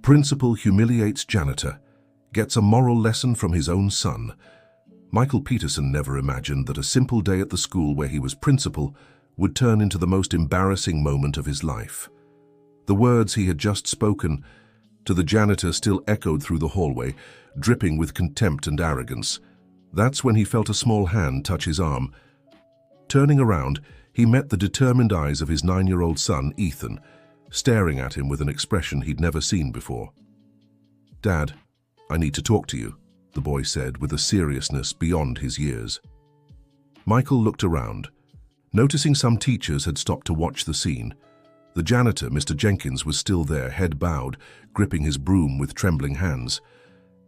Principal humiliates janitor, gets a moral lesson from his own son. Michael Peterson never imagined that a simple day at the school where he was principal would turn into the most embarrassing moment of his life. The words he had just spoken to the janitor still echoed through the hallway, dripping with contempt and arrogance. That's when he felt a small hand touch his arm. Turning around, he met the determined eyes of his 9-year-old son, Ethan, staring at him with an expression he'd never seen before. "Dad, I need to talk to you," the boy said with a seriousness beyond his years. Michael looked around. Noticing some teachers had stopped to watch the scene, the janitor, Mr. Jenkins, was still there, head bowed, gripping his broom with trembling hands.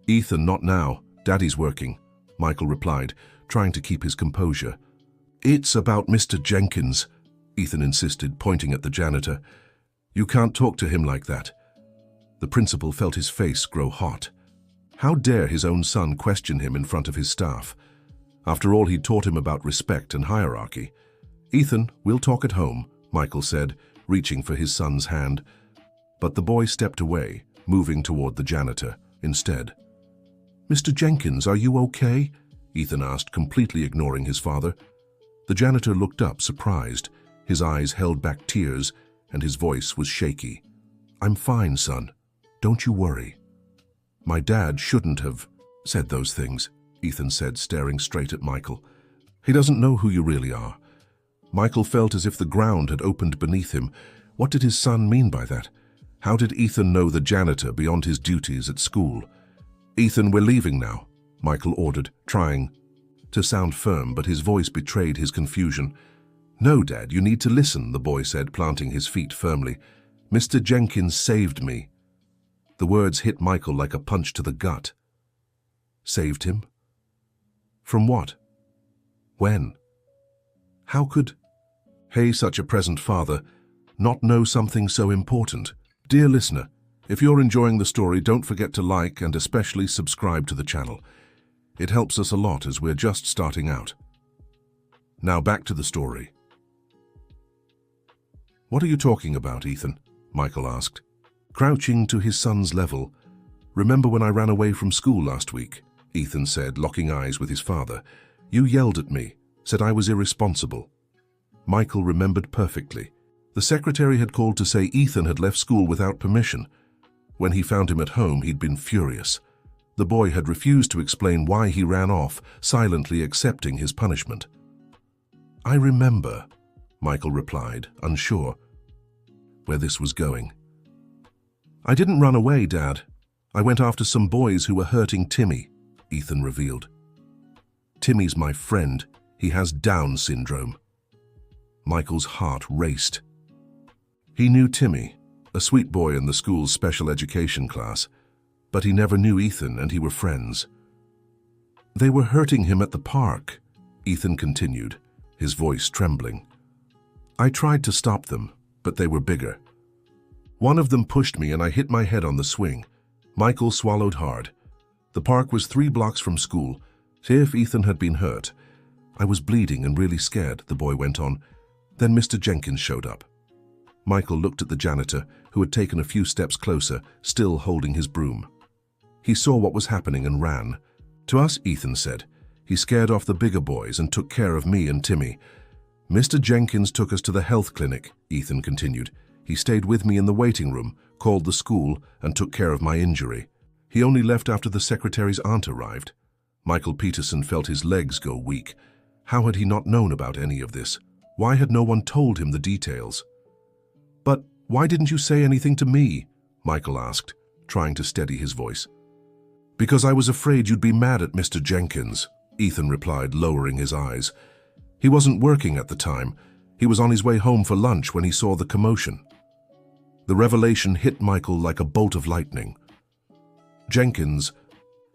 "Ethan, not now. Daddy's working," Michael replied, trying to keep his composure. "It's about Mr. Jenkins," Ethan insisted, pointing at the janitor. "You can't talk to him like that." The principal felt his face grow hot. How dare his own son question him in front of his staff? After all, he'd taught him about respect and hierarchy. "Ethan, we'll talk at home," Michael said, reaching for his son's hand. But the boy stepped away, moving toward the janitor instead. "Mr. Jenkins, are you okay?" Ethan asked, completely ignoring his father. The janitor looked up, surprised. His eyes held back tears, and his voice was shaky. "I'm fine, son. Don't you worry." "My dad shouldn't have said those things," Ethan said, staring straight at Michael. "He doesn't know who you really are." Michael felt as if the ground had opened beneath him. What did his son mean by that? How did Ethan know the janitor beyond his duties at school? "Ethan, we're leaving now," Michael ordered, trying to sound firm, but his voice betrayed his confusion. "No, Dad, you need to listen," the boy said, planting his feet firmly. "Mr. Jenkins saved me." The words hit Michael like a punch to the gut. Saved him? From what? When? How could such a present father not know something so important? Dear listener, if you're enjoying the story, don't forget to like and especially subscribe to the channel. It helps us a lot as we're just starting out. Now back to the story. "What are you talking about, Ethan?" Michael asked, crouching to his son's level. "Remember when I ran away from school last week?" Ethan said, locking eyes with his father. "You yelled at me, said I was irresponsible." Michael remembered perfectly. The secretary had called to say Ethan had left school without permission. When he found him at home, he'd been furious. The boy had refused to explain why he ran off, silently accepting his punishment. "I remember," Michael replied, unsure where this was going. "I didn't run away, Dad. I went after some boys who were hurting Timmy," Ethan revealed. "Timmy's my friend. He has Down syndrome." Michael's heart raced. He knew Timmy, a sweet boy in the school's special education class, but he never knew Ethan, and he were friends. "They were hurting him at the park," Ethan continued, his voice trembling. "I tried to stop them, but they were bigger. One of them pushed me and I hit my head on the swing." Michael swallowed hard. The park was 3 blocks from school. See if Ethan had been hurt. "I was bleeding and really scared," the boy went on. Then Mr. Jenkins showed up. Michael looked at the janitor, who had taken a few steps closer, still holding his broom. He saw what was happening and ran. "To us," Ethan said. "He scared off the bigger boys and took care of me and Timmy." "Mr. Jenkins took us to the health clinic," Ethan continued. "He stayed with me in the waiting room, called the school, and took care of my injury. He only left after the secretary's aunt arrived." Michael Peterson felt his legs go weak. How had he not known about any of this? Why had no one told him the details? "But why didn't you say anything to me?" Michael asked, trying to steady his voice. "Because I was afraid you'd be mad at Mr. Jenkins," Ethan replied, lowering his eyes. "He wasn't working at the time. He was on his way home for lunch when he saw the commotion." The revelation hit Michael like a bolt of lightning. Jenkins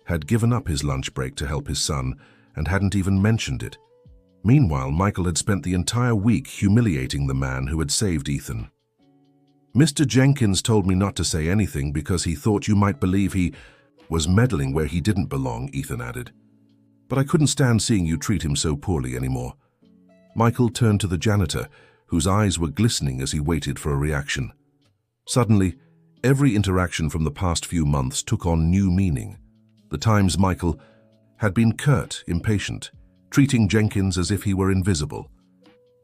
had given up his lunch break to help his son and hadn't even mentioned it. Meanwhile, Michael had spent the entire week humiliating the man who had saved Ethan. "Mr. Jenkins told me not to say anything because he thought you might believe he was meddling where he didn't belong," Ethan added. "But I couldn't stand seeing you treat him so poorly anymore." Michael turned to the janitor, whose eyes were glistening as he waited for a reaction. Suddenly, Every interaction from the past few months took on new meaning. The times Michael had been curt, impatient, treating Jenkins as if he were invisible.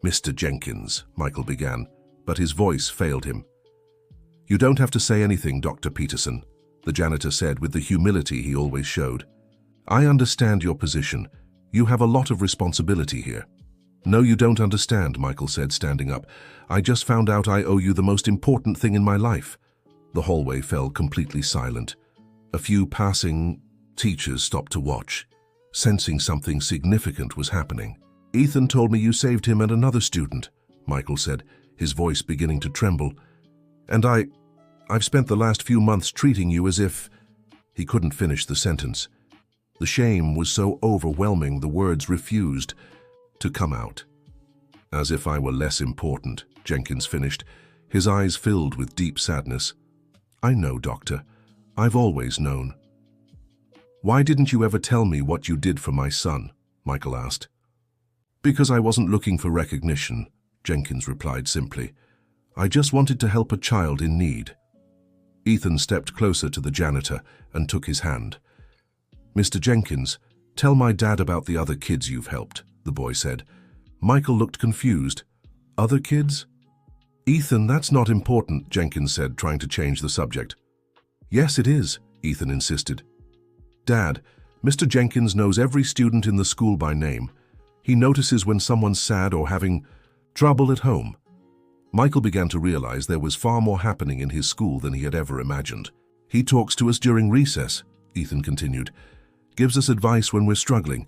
"Mr. Jenkins," Michael began, but his voice failed him. "You don't have to say anything, Dr. Peterson," the janitor said with the humility he always showed. "I understand your position. You have a lot of responsibility here." "No, you don't understand," Michael said, standing up. "I just found out I owe you the most important thing in my life." The hallway fell completely silent. A few passing teachers stopped to watch, sensing something significant was happening. "Ethan told me you saved him and another student," Michael said, his voice beginning to tremble. "And I've spent the last few months treating you as if—" He couldn't finish the sentence. The shame was so overwhelming the words refused to come out. "As if I were less important," Jenkins finished, his eyes filled with deep sadness. "I know, Doctor. I've always known." "Why didn't you ever tell me what you did for my son?" Michael asked. "Because I wasn't looking for recognition," Jenkins replied simply. "I just wanted to help a child in need." Ethan stepped closer to the janitor and took his hand. "Mr. Jenkins, tell my dad about the other kids you've helped," the boy said. Michael looked confused. "Other kids?" "Ethan, that's not important," Jenkins said, trying to change the subject. "Yes, it is," Ethan insisted. "Dad, Mr. Jenkins knows every student in the school by name. He notices when someone's sad or having trouble at home." Michael began to realize there was far more happening in his school than he had ever imagined. "He talks to us during recess," Ethan continued. "Gives us advice when we're struggling.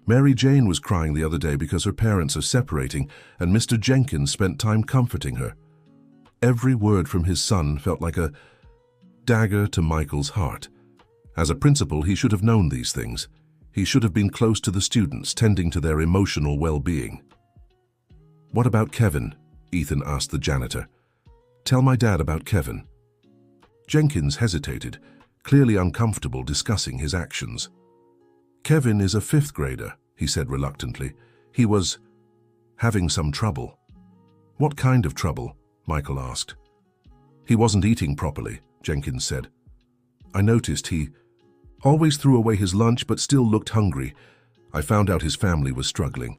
Mary Jane was crying the other day because her parents are separating, and Mr. Jenkins spent time comforting her." Every word from his son felt like a dagger to Michael's heart. As a principal, he should have known these things. He should have been close to the students, tending to their emotional well-being. "What about Kevin?" Ethan asked the janitor. "Tell my dad about Kevin." Jenkins hesitated, clearly uncomfortable discussing his actions. "Kevin is a 5th grader," he said reluctantly. "He was having some trouble." "What kind of trouble?" Michael asked. "He wasn't eating properly," Jenkins said. "I noticed he always threw away his lunch but still looked hungry. I found out his family was struggling."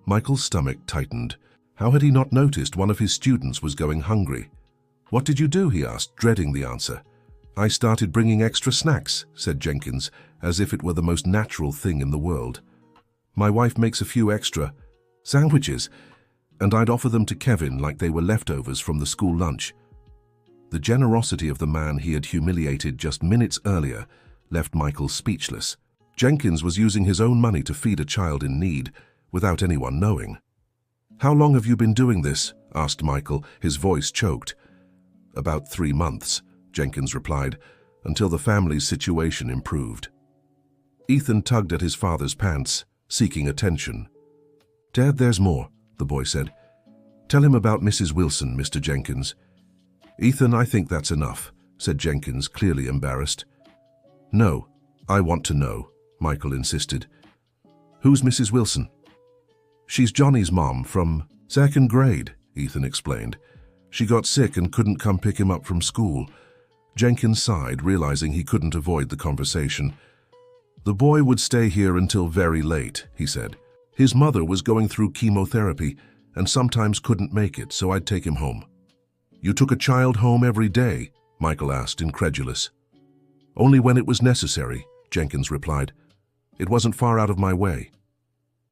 Michael's stomach tightened. How had he not noticed one of his students was going hungry? "What did you do?" he asked, dreading the answer. "I started bringing extra snacks," said Jenkins, as if it were the most natural thing in the world. "My wife makes a few extra sandwiches, and I'd offer them to Kevin like they were leftovers from the school lunch." The generosity of the man he had humiliated just minutes earlier left Michael speechless. Jenkins was using his own money to feed a child in need, without anyone knowing. "How long have you been doing this?" asked Michael, his voice choked. "About 3 months," Jenkins replied, "until the family's situation improved." Ethan tugged at his father's pants, seeking attention. "Dad, there's more," the boy said. "Tell him about Mrs. Wilson, Mr. Jenkins." "Ethan, I think that's enough," said Jenkins, clearly embarrassed. "No, I want to know," Michael insisted. "Who's Mrs. Wilson?" "She's Johnny's mom from 2nd grade, Ethan explained. "She got sick and couldn't come pick him up from school." Jenkins sighed, realizing he couldn't avoid the conversation. "The boy would stay here until very late," he said. "His mother was going through chemotherapy and sometimes couldn't make it, so I'd take him home." "You took a child home every day?" Michael asked, incredulous. "Only when it was necessary," Jenkins replied. "It wasn't far out of my way."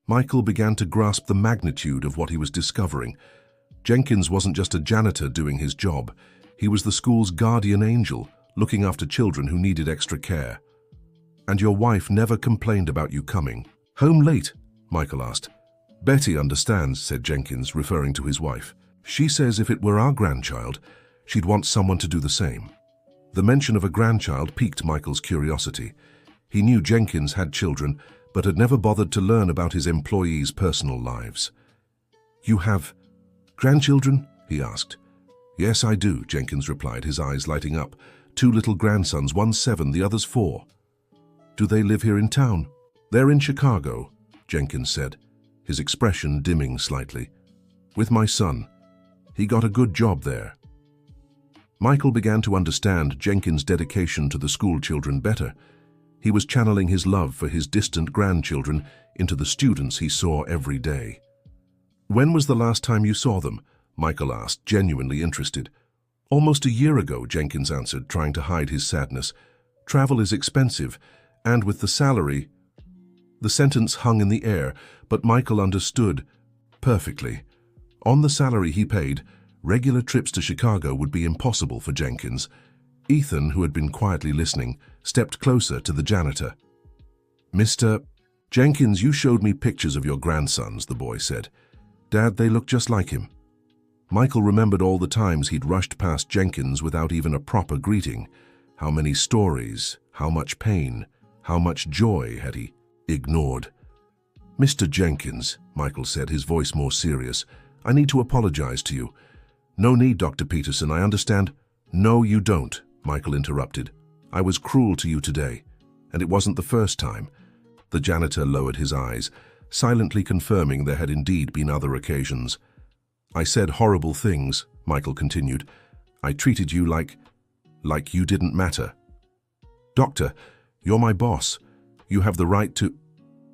Michael began to grasp the magnitude of what he was discovering. Jenkins wasn't just a janitor doing his job. He was the school's guardian angel, looking after children who needed extra care. "And your wife never complained about you coming home late?" Michael asked. "Betty understands," said Jenkins, referring to his wife. "She says if it were our grandchild, she'd want someone to do the same." The mention of a grandchild piqued Michael's curiosity. He knew Jenkins had children, but had never bothered to learn about his employees' personal lives. "You have grandchildren?" he asked. "Yes, I do," Jenkins replied, his eyes lighting up. "2 little grandsons, one's 7, the other's 4. "Do they live here in town?" "They're in Chicago," Jenkins said, his expression dimming slightly. "With my son. He got a good job there." Michael began to understand Jenkins' dedication to the school children better. He was channeling his love for his distant grandchildren into the students he saw every day. "When was the last time you saw them?" Michael asked, genuinely interested. "Almost a year ago," Jenkins answered, trying to hide his sadness. "Travel is expensive, and with the salary—" The sentence hung in the air, but Michael understood perfectly. On the salary he paid, regular trips to Chicago would be impossible for Jenkins. Ethan, who had been quietly listening, stepped closer to the janitor. "Mr. Jenkins, you showed me pictures of your grandsons," the boy said. "Dad, they look just like him." Michael remembered all the times he'd rushed past Jenkins without even a proper greeting. How many stories, how much pain, how much joy had he ignored? "Mr. Jenkins," Michael said, his voice more serious, "I need to apologize to you." "No need, Dr. Peterson, I understand." "No, you don't," Michael interrupted. "I was cruel to you today, and it wasn't the first time." The janitor lowered his eyes, silently confirming there had indeed been other occasions. "I said horrible things," Michael continued. "I treated you like you didn't matter." "Doctor, you're my boss. You have the right to—"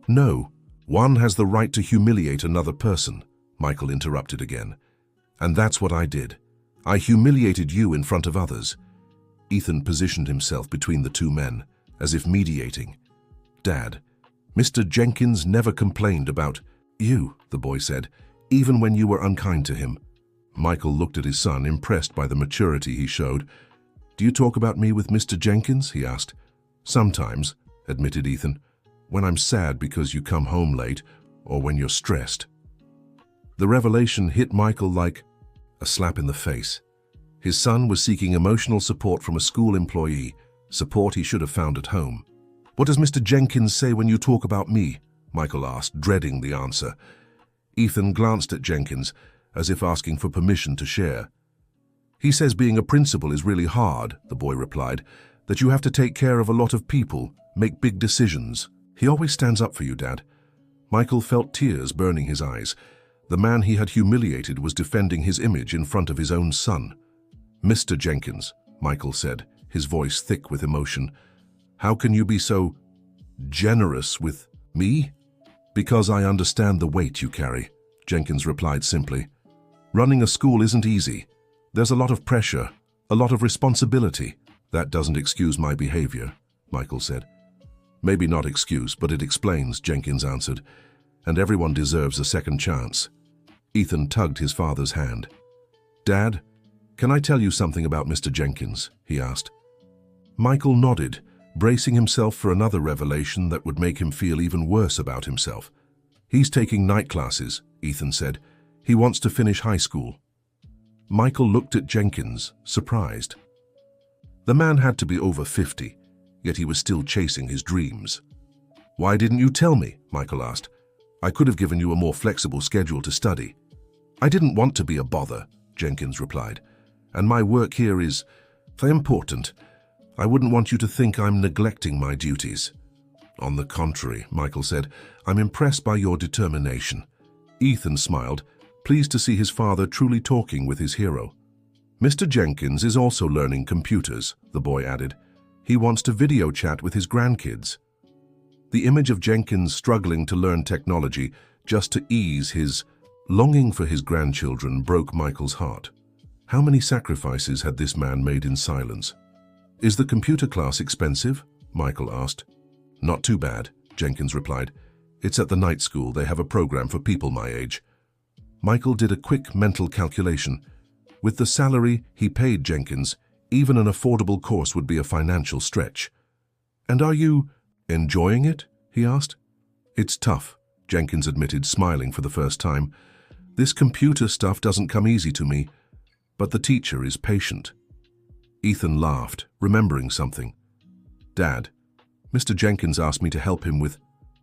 "No, one has the right to humiliate another person," Michael interrupted again. "And that's what I did. I humiliated you in front of others." Ethan positioned himself between the two men, as if mediating. "Dad, Mr. Jenkins never complained about you," the boy said, "even when you were unkind to him." Michael looked at his son, impressed by the maturity he showed. "Do you talk about me with Mr. Jenkins?" he asked. "Sometimes," admitted Ethan. "When I'm sad because you come home late, or when you're stressed." The revelation hit Michael like a slap in the face. His son was seeking emotional support from a school employee, support he should have found at home. "What does Mr. Jenkins say when you talk about me?" Michael asked, dreading the answer. Ethan glanced at Jenkins, as if asking for permission to share. "He says being a principal is really hard," the boy replied, "that you have to take care of a lot of people, make big decisions. He always stands up for you, Dad." Michael felt tears burning his eyes. The man he had humiliated was defending his image in front of his own son. "Mr. Jenkins," Michael said, his voice thick with emotion, "how can you be so generous with me?" "Because I understand the weight you carry," Jenkins replied simply. "Running a school isn't easy. There's a lot of pressure, a lot of responsibility." "That doesn't excuse my behavior," Michael said. "Maybe not excuse, but it explains," Jenkins answered. "And everyone deserves a second chance." Ethan tugged his father's hand. "Dad, can I tell you something about Mr. Jenkins?" he asked. Michael nodded, bracing himself for another revelation that would make him feel even worse about himself. "He's taking night classes," Ethan said. "He wants to finish high school." Michael looked at Jenkins, surprised. The man had to be over 50, yet he was still chasing his dreams. "Why didn't you tell me?" Michael asked. "I could have given you a more flexible schedule to study." "I didn't want to be a bother," Jenkins replied. "And my work here is important. I wouldn't want you to think I'm neglecting my duties." "On the contrary," Michael said, "I'm impressed by your determination." Ethan smiled, pleased to see his father truly talking with his hero. "Mr. Jenkins is also learning computers," the boy added. "He wants to video chat with his grandkids." The image of Jenkins struggling to learn technology just to ease his longing for his grandchildren broke Michael's heart. How many sacrifices had this man made in silence? "Is the computer class expensive?" Michael asked. "Not too bad," Jenkins replied. "It's at the night school. They have a program for people my age." Michael did a quick mental calculation. With the salary he paid Jenkins, even an affordable course would be a financial stretch. "And are you enjoying it?" he asked. "It's tough," Jenkins admitted, smiling for the first time. "This computer stuff doesn't come easy to me, but the teacher is patient." Ethan laughed, remembering something. "Dad, Mr. Jenkins asked me to help him with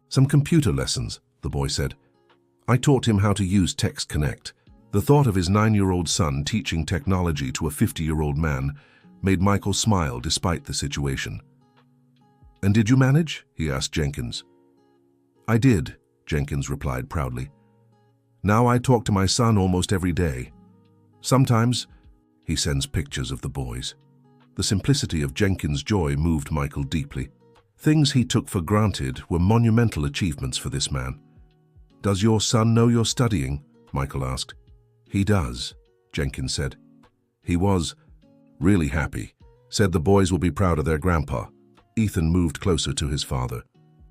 some computer lessons," the boy said. "I taught him how to use Text Connect." The thought of his 9-year-old son teaching technology to a 50-year-old man made Michael smile despite the situation. "And did you manage?" he asked Jenkins. "I did," Jenkins replied proudly. "Now I talk to my son almost every day. Sometimes he sends pictures of the boys. The simplicity of Jenkins' joy moved Michael deeply. Things he took for granted were monumental achievements for this man. "Does your son know you're studying?" Michael asked. "He does," Jenkins said. He was really happy, said the boys will be proud of their grandpa. Ethan moved closer to his father.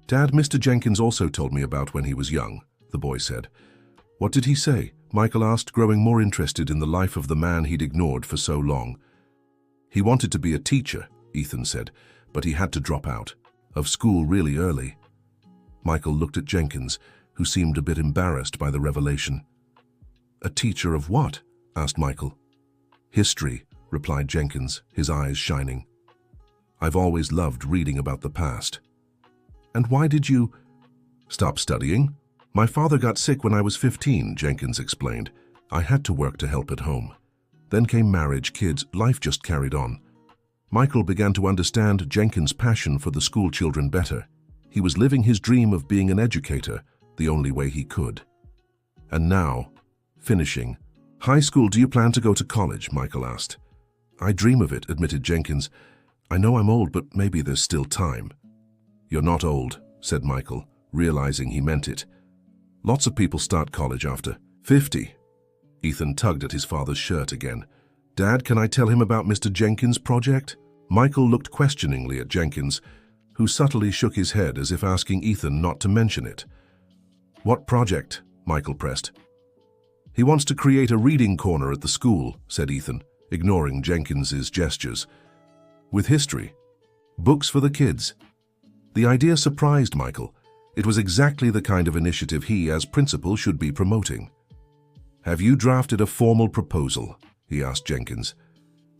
"Dad, Mr. Jenkins also told me about when he was young," the boy said. "What did he say?" Michael asked, growing more interested in the life of the man he'd ignored for so long. "He wanted to be a teacher," Ethan said, "but he had to drop out of school really early." Michael looked at Jenkins, who seemed a bit embarrassed by the revelation. "A teacher of what?" asked Michael. "History," replied Jenkins, his eyes shining. "I've always loved reading about the past." "And why did you stop studying?" "My father got sick when I was 15, Jenkins explained. "I had to work to help at home. Then came marriage, kids, life just carried on." Michael began to understand Jenkins' passion for the school children better. He was living his dream of being an educator, the only way he could. And now, finishing. "High school, do you plan to go to college?" Michael asked. "I dream of it," admitted Jenkins. "I know I'm old, but maybe there's still time." "You're not old," said Michael, realizing he meant it. "Lots of people start college after 50. Ethan tugged at his father's shirt again. "Dad, can I tell him about Mr. Jenkins' project?" Michael looked questioningly at Jenkins, who subtly shook his head as if asking Ethan not to mention it. "What project?" Michael pressed. "He wants to create a reading corner at the school," said Ethan, ignoring Jenkins's gestures. "With history. Books for the kids." The idea surprised Michael. It was exactly the kind of initiative he, as principal, should be promoting. "Have you drafted a formal proposal?" he asked Jenkins.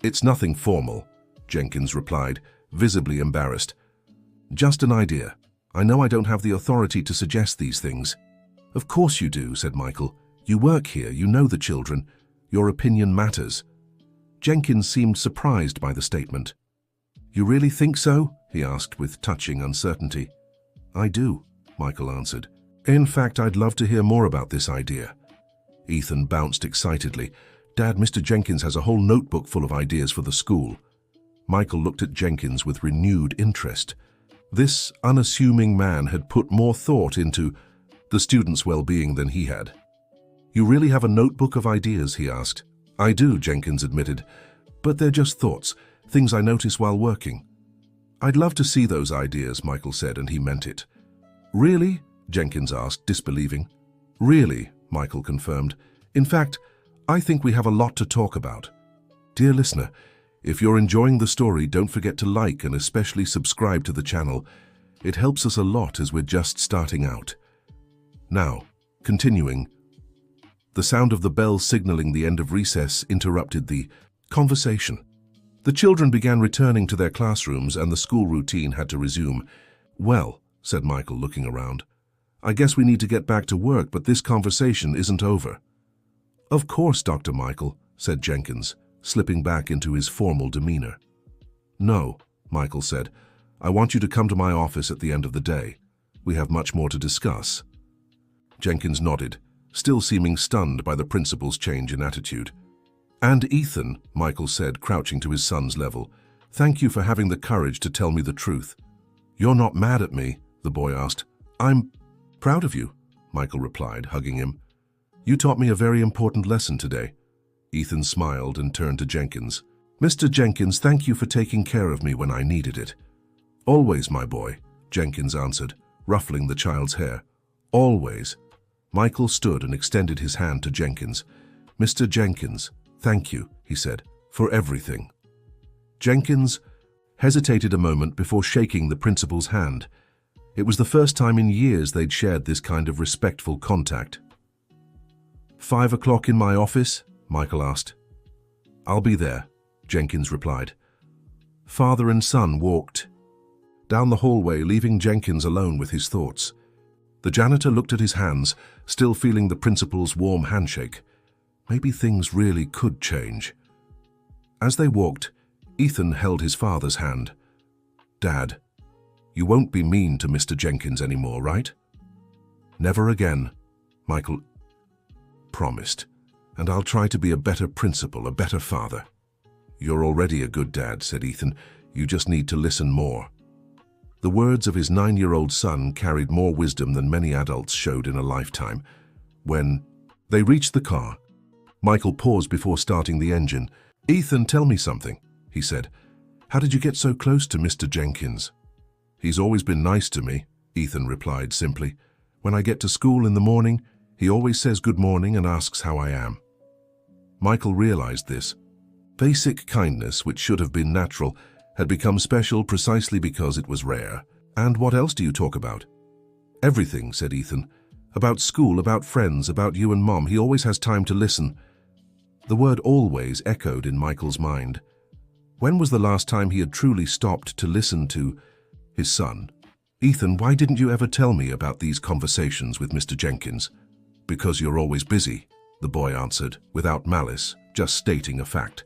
"It's nothing formal," Jenkins replied, visibly embarrassed. "Just an idea. I know I don't have the authority to suggest these things." "Of course you do," said Michael. "You work here, you know the children. Your opinion matters." Jenkins seemed surprised by the statement. "You really think so?" he asked with touching uncertainty. "I do," Michael answered. "In fact, I'd love to hear more about this idea." Ethan bounced excitedly. "Dad, Mr. Jenkins has a whole notebook full of ideas for the school." Michael looked at Jenkins with renewed interest. This unassuming man had put more thought into the students' well-being than he had. "You really have a notebook of ideas?" he asked. "I do," Jenkins admitted, "but they're just thoughts, things I notice while working." "I'd love to see those ideas," Michael said, and he meant it. "Really?" Jenkins asked, disbelieving. "Really," Michael confirmed. "In fact, I think we have a lot to talk about." Dear listener, if you're enjoying the story, don't forget to like and especially subscribe to the channel. It helps us a lot as we're just starting out. Now, continuing. The sound of the bell signaling the end of recess interrupted the conversation. The children began returning to their classrooms and the school routine had to resume. "Well," said Michael, looking around, "I guess we need to get back to work, but this conversation isn't over." "Of course, Dr. Michael," said Jenkins, slipping back into his formal demeanor. "No," Michael said. "I want you to come to my office at the end of the day. We have much more to discuss." Jenkins nodded, still seeming stunned by the principal's change in attitude. "And Ethan," Michael said, crouching to his son's level, "thank you for having the courage to tell me the truth." "You're not mad at me?" the boy asked. "I'm proud of you," Michael replied, hugging him. "You taught me a very important lesson today." Ethan smiled and turned to Jenkins. "Mr. Jenkins, thank you for taking care of me when I needed it." "Always, my boy," Jenkins answered, ruffling the child's hair. "Always." Michael stood and extended his hand to Jenkins. "Mr. Jenkins, thank you," he said, "for everything." Jenkins hesitated a moment before shaking the principal's hand. It was the first time in years they'd shared this kind of respectful contact. 5 o'clock in my office?" Michael asked. "I'll be there," Jenkins replied. Father and son walked down the hallway, leaving Jenkins alone with his thoughts. The janitor looked at his hands, still feeling the principal's warm handshake. Maybe things really could change. As they walked, Ethan held his father's hand. "Dad, you won't be mean to Mr. Jenkins anymore, right?" "Never again," Michael promised. "And I'll try to be a better principal, a better father." "You're already a good dad," said Ethan. "You just need to listen more." The words of his 9-year-old son carried more wisdom than many adults showed in a lifetime. When they reached the car, Michael paused before starting the engine. "Ethan, tell me something," he said. "How did you get so close to Mr. Jenkins?" "He's always been nice to me," Ethan replied simply. "When I get to school in the morning, he always says good morning and asks how I am." Michael realized this. Basic kindness, which should have been natural, had become special precisely because it was rare. "And what else do you talk about?" "Everything," said Ethan. "About school, about friends, about you and Mom. He always has time to listen." The word always echoed in Michael's mind. When was the last time he had truly stopped to listen to his son? "Ethan, why didn't you ever tell me about these conversations with Mr. Jenkins?" "Because you're always busy," the boy answered, without malice, just stating a fact.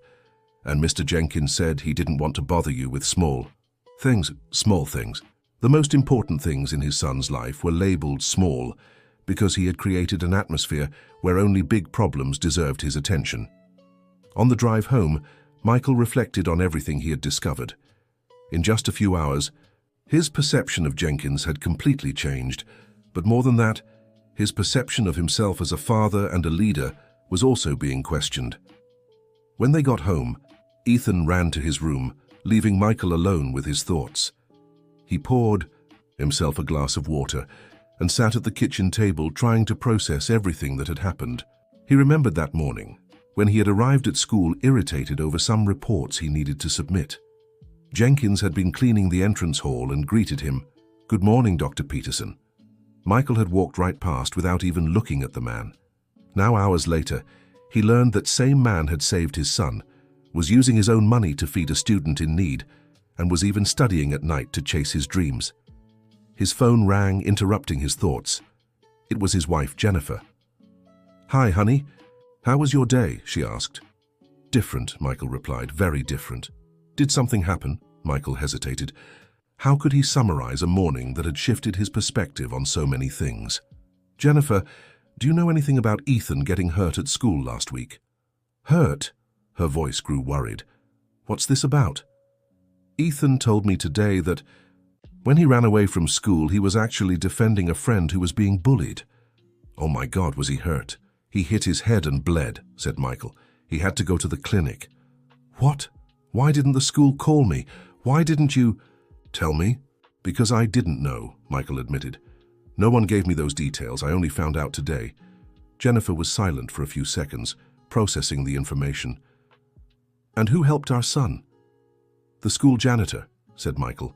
"And Mr. Jenkins said he didn't want to bother you with small things." The most important things in his son's life were labeled small because he had created an atmosphere where only big problems deserved his attention. On the drive home, Michael reflected on everything he had discovered. In just a few hours, his perception of Jenkins had completely changed, but more than that, his perception of himself as a father and a leader was also being questioned. When they got home, Ethan ran to his room, leaving Michael alone with his thoughts. He poured himself a glass of water and sat at the kitchen table trying to process everything that had happened. He remembered that morning, when he had arrived at school irritated over some reports he needed to submit. Jenkins had been cleaning the entrance hall and greeted him. "Good morning, Dr. Peterson." Michael had walked right past without even looking at the man. Now, hours later, he learned that same man had saved his son, was using his own money to feed a student in need, and was even studying at night to chase his dreams. His phone rang, interrupting his thoughts. It was his wife, Jennifer. "Hi, honey. How was your day?" she asked. "Different," Michael replied, "very different." "Did something happen?" Michael hesitated. How could he summarize a morning that had shifted his perspective on so many things? "Jennifer, do you know anything about Ethan getting hurt at school last week?" "Hurt?" Her voice grew worried. "What's this about?" "Ethan told me today that when he ran away from school, he was actually defending a friend who was being bullied." "Oh my God, was he hurt?" "He hit his head and bled," said Michael. "He had to go to the clinic." "What? Why didn't the school call me? Why didn't you—" "Tell me?" "Because I didn't know," Michael admitted. "No one gave me those details. I only found out today." Jennifer was silent for a few seconds, processing the information. "And who helped our son?" "The school janitor," said Michael.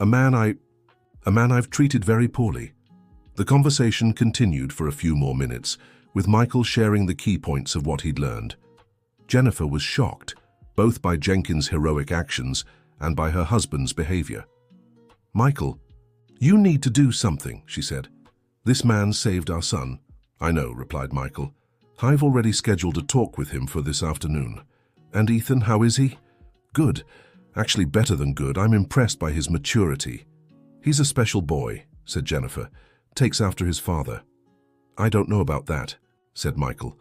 A man I've treated very poorly." The conversation continued for a few more minutes, with Michael sharing the key points of what he'd learned. Jennifer was shocked, both by Jenkins' heroic actions and by her husband's behavior. "Michael, you need to do something," she said. "This man saved our son." "I know," replied Michael. "I've already scheduled a talk with him for this afternoon." "And Ethan, how is he?" "Good. Actually better than good. I'm impressed by his maturity." "He's a special boy," said Jennifer. "Takes after his father." "I don't know about that," said Michael.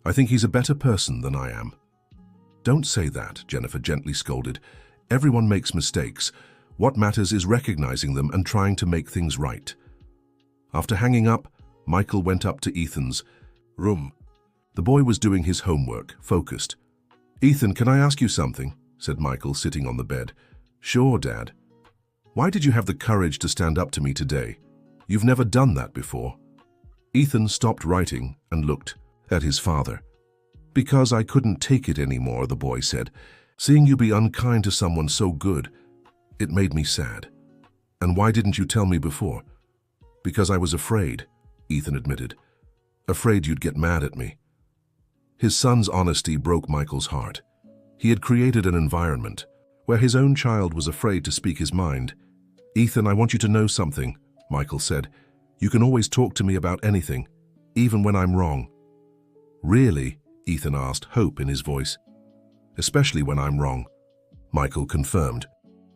"I think he's a better person than I am." "Don't say that," Jennifer gently scolded. "Everyone makes mistakes. What matters is recognizing them and trying to make things right." After hanging up, Michael went up to Ethan's room. The boy was doing his homework, focused. "Ethan, can I ask you something?" said Michael, sitting on the bed. "Sure, Dad." "Why did you have the courage to stand up to me today? You've never done that before." Ethan stopped writing and looked at his father. "Because I couldn't take it anymore," the boy said. "Seeing you be unkind to someone so good, it made me sad." "And why didn't you tell me before?" "Because I was afraid," Ethan admitted. "Afraid you'd get mad at me." His son's honesty broke Michael's heart. He had created an environment where his own child was afraid to speak his mind. "Ethan, I want you to know something," Michael said. "You can always talk to me about anything, even when I'm wrong." "Really?" Ethan asked, hope in his voice. "Especially when I'm wrong," Michael confirmed.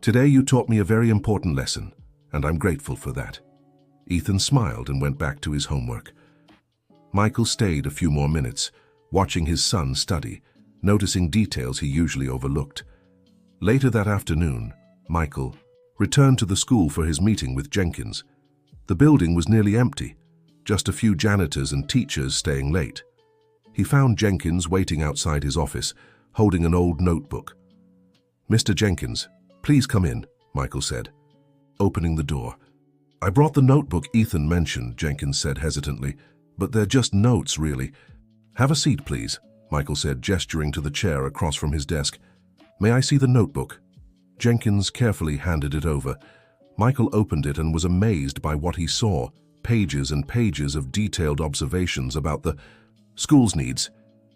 "Today you taught me a very important lesson, and I'm grateful for that." Ethan smiled and went back to his homework. Michael stayed a few more minutes, watching his son study, noticing details he usually overlooked. Later that afternoon, Michael returned to the school for his meeting with Jenkins. The building was nearly empty, just a few janitors and teachers staying late. He found Jenkins waiting outside his office, holding an old notebook. "Mr. Jenkins, please come in," Michael said, opening the door. "I brought the notebook Ethan mentioned," Jenkins said hesitantly, "but they're just notes, really." "Have a seat, please," Michael said, gesturing to the chair across from his desk. "May I see the notebook?" Jenkins carefully handed it over. Michael opened it and was amazed by what he saw, pages and pages of detailed observations about the school's needs,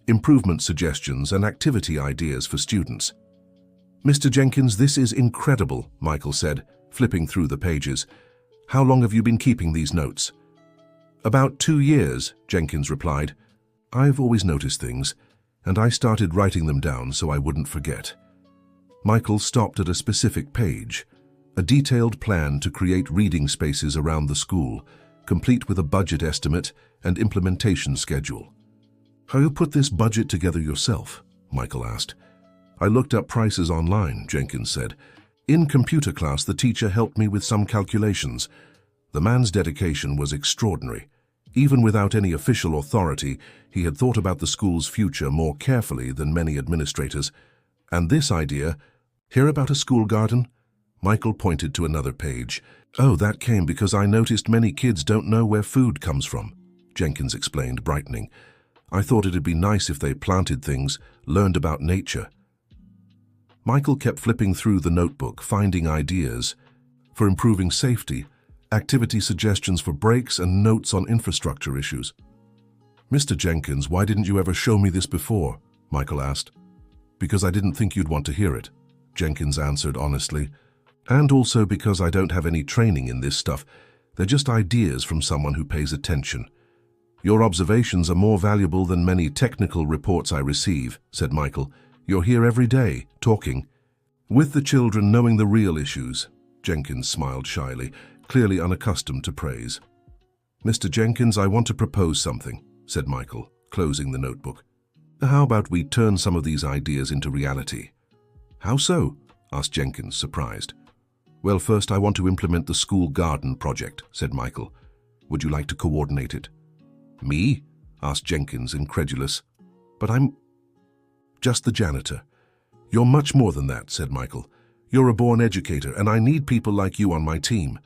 improvement suggestions, and activity ideas for students. "Mr. Jenkins, this is incredible," Michael said, flipping through the pages. "How long have you been keeping these notes?" "About 2 years," Jenkins replied. "I've always noticed things, and I started writing them down so I wouldn't forget." Michael stopped at a specific page, a detailed plan to create reading spaces around the school, complete with a budget estimate and implementation schedule. "How you put this budget together yourself?" Michael asked. "I looked up prices online," Jenkins said. "In computer class, the teacher helped me with some calculations." The man's dedication was extraordinary. Even without any official authority, he had thought about the school's future more carefully than many administrators. And this idea, "Hear about a school garden?" Michael pointed to another page. "Oh, that came because I noticed many kids don't know where food comes from," Jenkins explained, brightening. "I thought it'd be nice if they planted things, learned about nature." Michael kept flipping through the notebook, finding ideas for improving safety, activity suggestions for breaks, and notes on infrastructure issues. "Mr. Jenkins, why didn't you ever show me this before?" Michael asked. "Because I didn't think you'd want to hear it," Jenkins answered honestly. "And also because I don't have any training in this stuff. They're just ideas from someone who pays attention." "Your observations are more valuable than many technical reports I receive," said Michael. "You're here every day, talking with the children, knowing the real issues." Jenkins smiled shyly, clearly unaccustomed to praise. "Mr. Jenkins, I want to propose something," said Michael, closing the notebook. "How about we turn some of these ideas into reality?" "How so?" asked Jenkins, surprised. "Well, first I want to implement the school garden project," said Michael. "Would you like to coordinate it?" "Me?" asked Jenkins, incredulous. "But I'm just the janitor." "You're much more than that," said Michael. "You're a born educator, and I need people like you on my team."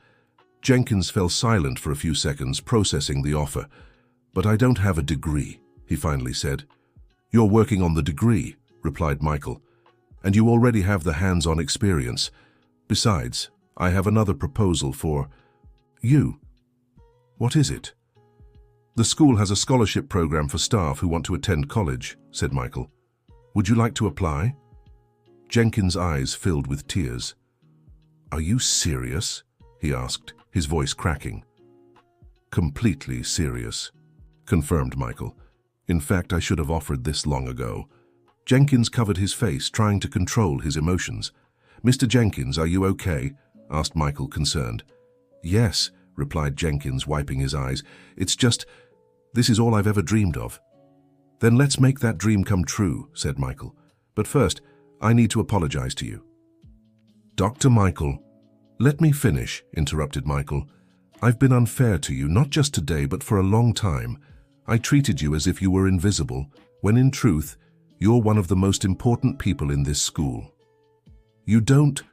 Jenkins fell silent for a few seconds, processing the offer. "But I don't have a degree," he finally said. "You're working on the degree," replied Michael. "And you already have the hands-on experience. Besides, I have another proposal for you." "What is it?" "The school has a scholarship program for staff who want to attend college," said Michael. "Would you like to apply?" Jenkins' eyes filled with tears. "Are you serious?" he asked, his voice cracking. "Completely serious," confirmed Michael. "In fact, I should have offered this long ago." Jenkins covered his face, trying to control his emotions. "Mr. Jenkins, are you okay?" asked Michael, concerned. "Yes," replied Jenkins, wiping his eyes. "It's just, this is all I've ever dreamed of." "Then let's make that dream come true," said Michael. "But first, I need to apologize to you." "Dr. Michael." "Let me finish," interrupted Michael. "I've been unfair to you, not just today, but for a long time. I treated you as if you were invisible, when in truth, you're one of the most important people in this school." "You don't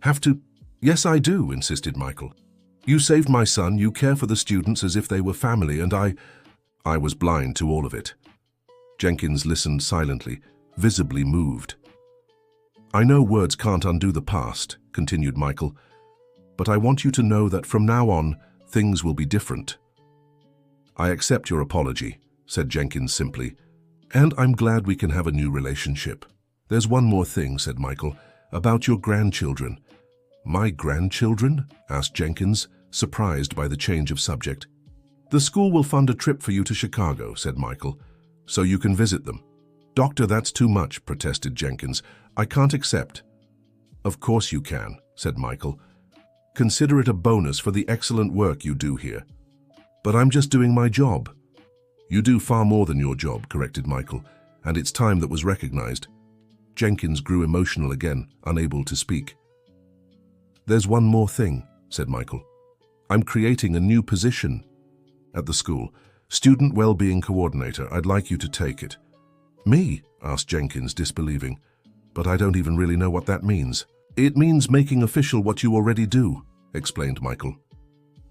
have to—" "Yes, I do," insisted Michael. "You saved my son, you care for the students as if they were family, and I was blind to all of it." Jenkins listened silently, visibly moved. "I know words can't undo the past," continued Michael, "but I want you to know that from now on, things will be different." "I accept your apology," said Jenkins simply, "and I'm glad we can have a new relationship." "There's one more thing," said Michael, "about your grandchildren." "My grandchildren?" asked Jenkins, surprised by the change of subject. "The school will fund a trip for you to Chicago," said Michael, "so you can visit them." "Doctor, that's too much," protested Jenkins. "I can't accept." "Of course you can," said Michael. "Consider it a bonus for the excellent work you do here." "But I'm just doing my job." "You do far more than your job," corrected Michael, and its time that was recognized. Jenkins grew emotional again, unable to speak. "There's one more thing," said Michael. "I'm creating a new position at the school. Student Well-Being Coordinator. I'd like you to take it." "Me?" asked Jenkins, disbelieving. "But I don't even really know what that means." "It means making official what you already do," explained Michael.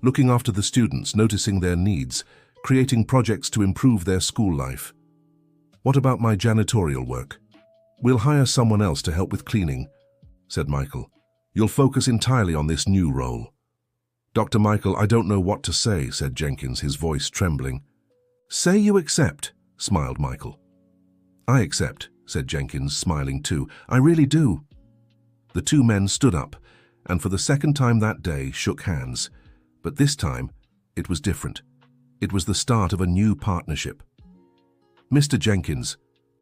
"Looking after the students, noticing their needs, creating projects to improve their school life." "What about my janitorial work?" "We'll hire someone else to help with cleaning," said Michael. "You'll focus entirely on this new role." "Dr. Michael, I don't know what to say," said Jenkins, his voice trembling. "Say you accept," smiled Michael. "I accept," said Jenkins, smiling too. "I really do." The two men stood up, and for the second time that day shook hands. But this time, it was different. It was the start of a new partnership. "Mr. Jenkins,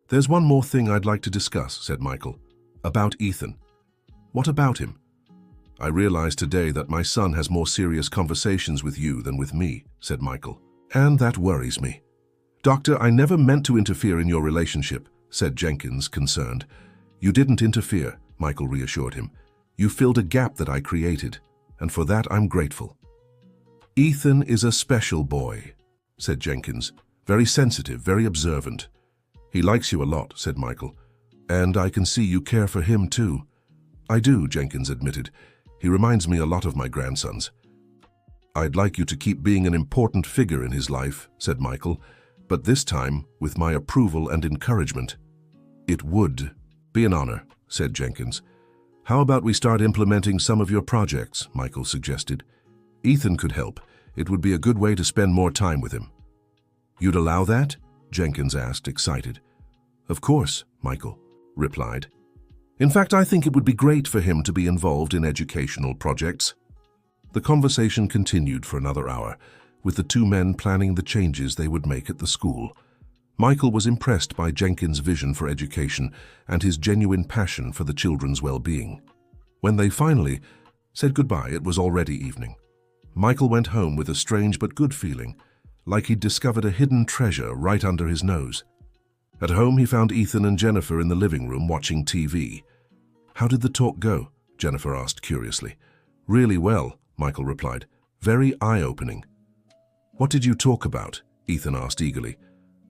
there's one more thing I'd like to discuss," said Michael. "About Ethan." "What about him?" "I realize today that my son has more serious conversations with you than with me," said Michael. "And that worries me." "Doctor, I never meant to interfere in your relationship," said Jenkins, concerned. "You didn't interfere," Michael reassured him. "You filled a gap that I created, and for that I'm grateful." "Ethan is a special boy," said Jenkins. "Very sensitive, very observant." "He likes you a lot," said Michael. "And I can see you care for him too." "I do," Jenkins admitted. "He reminds me a lot of my grandsons." "I'd like you to keep being an important figure in his life," said Michael, "but this time with my approval and encouragement." "It would be an honor," said Jenkins. "How about we start implementing some of your projects?" Michael suggested. "Ethan could help. It would be a good way to spend more time with him." "You'd allow that?" Jenkins asked, excited. "Of course," Michael replied. "In fact, I think it would be great for him to be involved in educational projects." The conversation continued for another hour, with the two men planning the changes they would make at the school. Michael was impressed by Jenkins' vision for education and his genuine passion for the children's well-being. When they finally said goodbye, it was already evening. Michael went home with a strange but good feeling, like he'd discovered a hidden treasure right under his nose. At home, he found Ethan and Jennifer in the living room watching TV. "How did the talk go?" Jennifer asked curiously. "Really well," Michael replied. "Very eye-opening." "What did you talk about?" Ethan asked eagerly.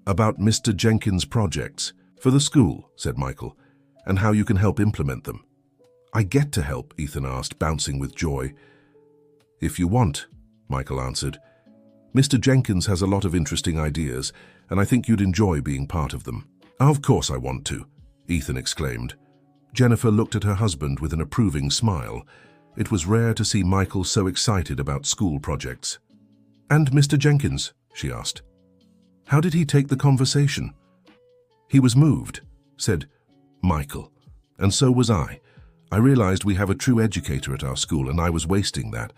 "About Mr. Jenkins' projects." "For the school," said Michael, "and how you can help implement them." "I get to help?" Ethan asked, bouncing with joy. "If you want," Michael answered. "Mr. Jenkins has a lot of interesting ideas, and I think you'd enjoy being part of them." "Of course I want to," Ethan exclaimed. Jennifer looked at her husband with an approving smile. It was rare to see Michael so excited about school projects. "And Mr. Jenkins?" she asked. "How did he take the conversation?" "He was moved," said Michael, "and so was I. I realized we have a true educator at our school, and I was wasting that."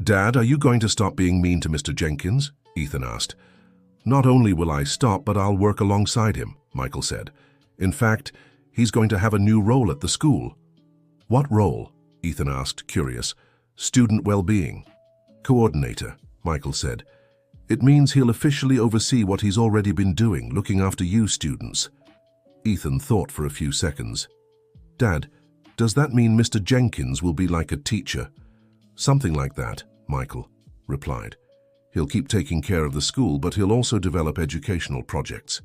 "Dad, are you going to stop being mean to Mr. Jenkins?" Ethan asked. "Not only will I stop, but I'll work alongside him," Michael said. "In fact, he's going to have a new role at the school." "What role?" Ethan asked, curious. "Student well-being coordinator," Michael said. "It means he'll officially oversee what he's already been doing, looking after you students." Ethan thought for a few seconds. "Dad, does that mean Mr. Jenkins will be like a teacher?" "Something like that," Michael replied. "He'll keep taking care of the school, but he'll also develop educational projects."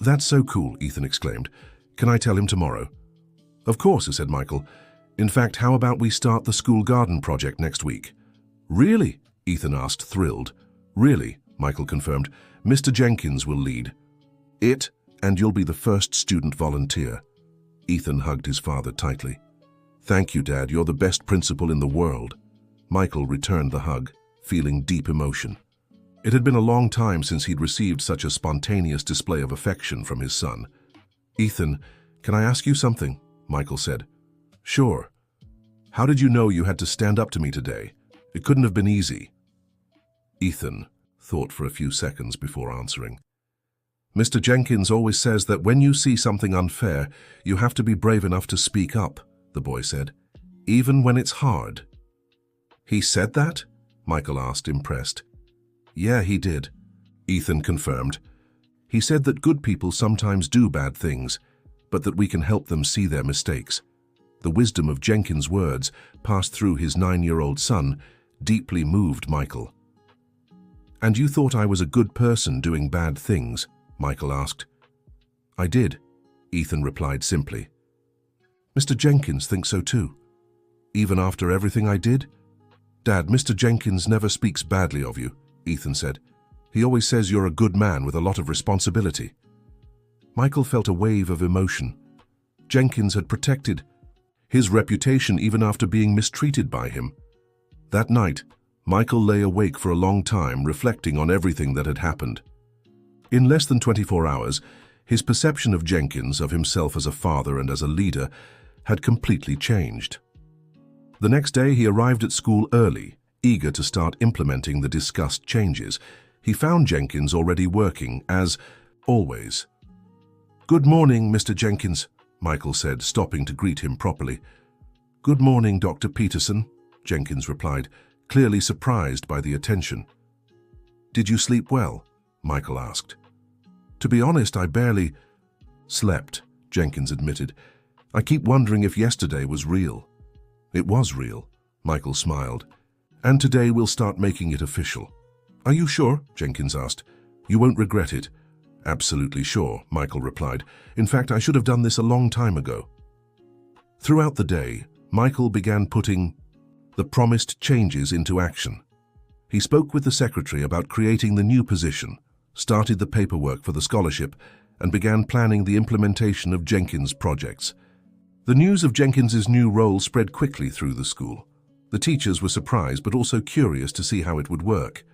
"That's so cool," Ethan exclaimed. "Can I tell him tomorrow?" "Of course," said Michael. "In fact, how about we start the school garden project next week?" "Really?" Ethan asked, thrilled. "Really," Michael confirmed. "Mr. Jenkins will lead it, and you'll be the first student volunteer." Ethan hugged his father tightly. "Thank you, Dad. You're the best principal in the world." Michael returned the hug, feeling deep emotion. It had been a long time since he'd received such a spontaneous display of affection from his son. "Ethan, can I ask you something?" Michael said. "Sure. How did you know you had to stand up to me today? It couldn't have been easy." Ethan thought for a few seconds before answering. "Mr. Jenkins always says that when you see something unfair, you have to be brave enough to speak up," the boy said, "even when it's hard." "He said that?" Michael asked, impressed. "Yeah, he did," Ethan confirmed. He said that good people sometimes do bad things, but that we can help them see their mistakes. The wisdom of Jenkins' words passed through his 9-year-old son deeply moved Michael. "And you thought I was a good person doing bad things?" Michael asked. "I did," Ethan replied simply. "Mr. Jenkins thinks so too. Even after everything I did?" "Dad, Mr. Jenkins never speaks badly of you," Ethan said. "He always says you're a good man with a lot of responsibility." Michael felt a wave of emotion. Jenkins had protected his reputation even after being mistreated by him. That night, Michael lay awake for a long time, reflecting on everything that had happened. In less than 24 hours, his perception of Jenkins, of himself as a father and as a leader, had completely changed. The next day, he arrived at school early, eager to start implementing the discussed changes. He found Jenkins already working, as always. "Good morning, Mr. Jenkins," Michael said, stopping to greet him properly. "Good morning, Dr. Peterson," Jenkins replied, clearly surprised by the attention. "Did you sleep well?" Michael asked. "To be honest, I barely slept," Jenkins admitted. "I keep wondering if yesterday was real." "It was real," Michael smiled. "And today we'll start making it official." "Are you sure?" Jenkins asked. "You won't regret it." "Absolutely sure," Michael replied. "In fact, I should have done this a long time ago." Throughout the day, Michael began putting the promised changes into action. He spoke with the secretary about creating the new position, started the paperwork for the scholarship, and began planning the implementation of Jenkins' projects. The news of Jenkins's new role spread quickly through the school. The teachers were surprised but also curious to see how it would work.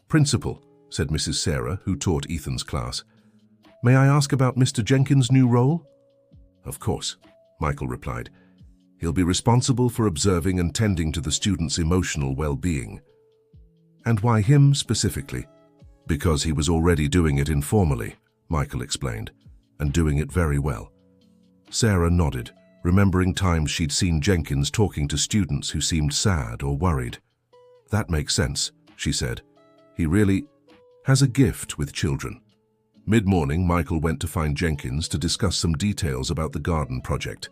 "Principal," said Mrs. Sarah, who taught Ethan's class, "may I ask about Mr. Jenkins' new role?" "Of course," Michael replied. "He'll be responsible for observing and tending to the students' emotional well-being." "And why him specifically?" "Because he was already doing it informally," Michael explained, "and doing it very well." Sarah nodded, remembering times she'd seen Jenkins talking to students who seemed sad or worried. "That makes sense," she said. "He really has a gift with children." Mid-morning, Michael went to find Jenkins to discuss some details about the garden project.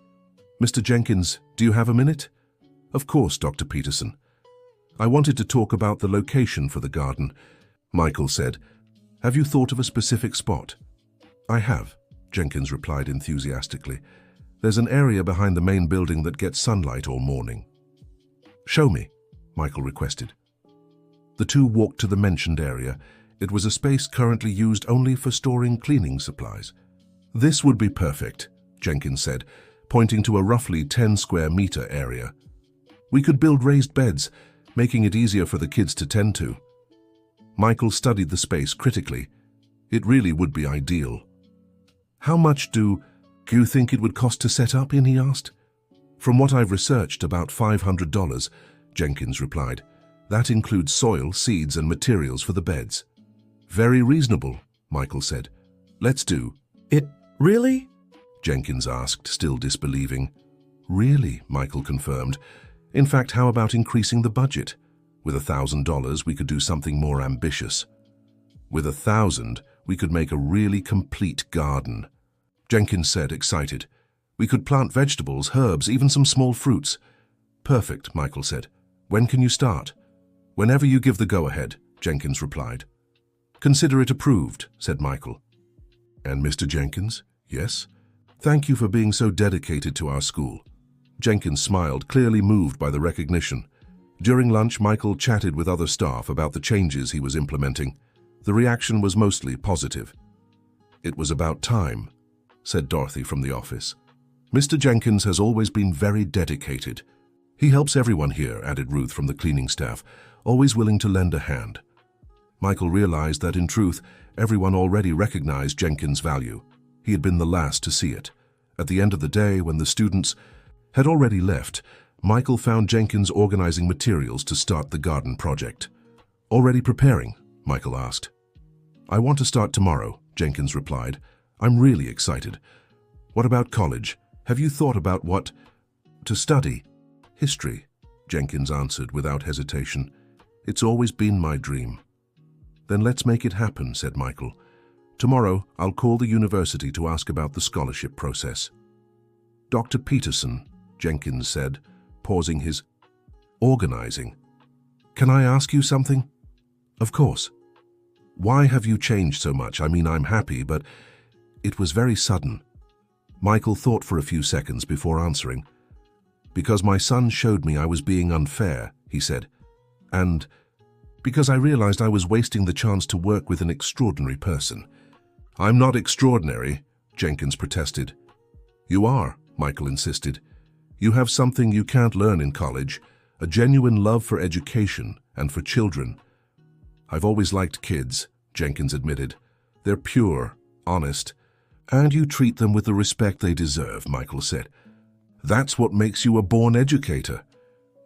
"Mr. Jenkins, do you have a minute?" "Of course, Dr. Peterson. I wanted to talk about the location for the garden," Michael said. "Have you thought of a specific spot?" "I have," Jenkins replied enthusiastically. "There's an area behind the main building that gets sunlight all morning." "Show me," Michael requested. The two walked to the mentioned area. It was a space currently used only for storing cleaning supplies. "This would be perfect," Jenkins said, pointing to a roughly 10-square-meter area. "We could build raised beds, making it easier for the kids to tend to." Michael studied the space critically. It really would be ideal. "How much do you think it would cost to set up in?" he asked. "From what I've researched, about $500, Jenkins replied. "That includes soil, seeds, and materials for the beds." "Very reasonable," Michael said. "Let's do It really? Jenkins asked, still disbelieving. "Really," Michael confirmed. "In fact, how about increasing the budget? With $1,000, we could do something more ambitious. With $1,000, we could make a really complete garden," Jenkins said, excited. "We could plant vegetables, herbs, even some small fruits." "Perfect," Michael said. "When can you start?" "Whenever you give the go-ahead," Jenkins replied. "Consider it approved," said Michael. "And Mr. Jenkins?" "Yes?" "Thank you for being so dedicated to our school." Jenkins smiled, clearly moved by the recognition. During lunch, Michael chatted with other staff about the changes he was implementing. The reaction was mostly positive. "It was about time," said Dorothy from the office. "Mr. Jenkins has always been very dedicated. He helps everyone here," added Ruth from the cleaning staff, always willing to lend a hand. Michael realized that, in truth, everyone already recognized Jenkins' value. He had been the last to see it. At the end of the day, when the students had already left, Michael found Jenkins organizing materials to start the garden project. "Already preparing?" Michael asked. "I want to start tomorrow," Jenkins replied. "I'm really excited." "What about college? Have you thought about what to study?" "History," Jenkins answered without hesitation. "It's always been my dream." "Then let's make it happen," said Michael. Tomorrow, I'll call the university to ask about the scholarship process. Dr. Peterson, Jenkins said, pausing his organizing. Can I ask you something? Of course. Why have you changed so much? I mean, I'm happy, but it was very sudden. Michael thought for a few seconds before answering. Because my son showed me I was being unfair, he said. And because I realized I was wasting the chance to work with an extraordinary person. I'm not extraordinary, Jenkins protested. You are, Michael insisted. You have something you can't learn in college, a genuine love for education and for children. I've always liked kids, Jenkins admitted. They're pure, honest, and you treat them with the respect they deserve, Michael said. That's what makes you a born educator.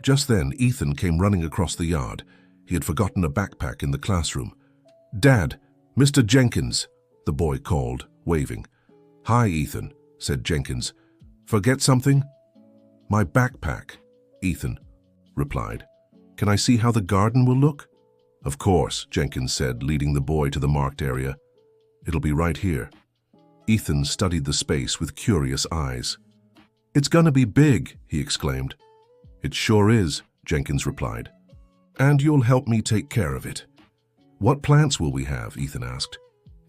Just then, Ethan came running across the yard. He had forgotten a backpack in the classroom. Dad, Mr. Jenkins, the boy called, waving. Hi, Ethan, said Jenkins. Forget something? My backpack, Ethan replied. Can I see how the garden will look? Of course, Jenkins said, leading the boy to the marked area. It'll be right here. Ethan studied the space with curious eyes. It's gonna be big, he exclaimed. It sure is, Jenkins replied. And you'll help me take care of it. What plants will we have? Ethan asked.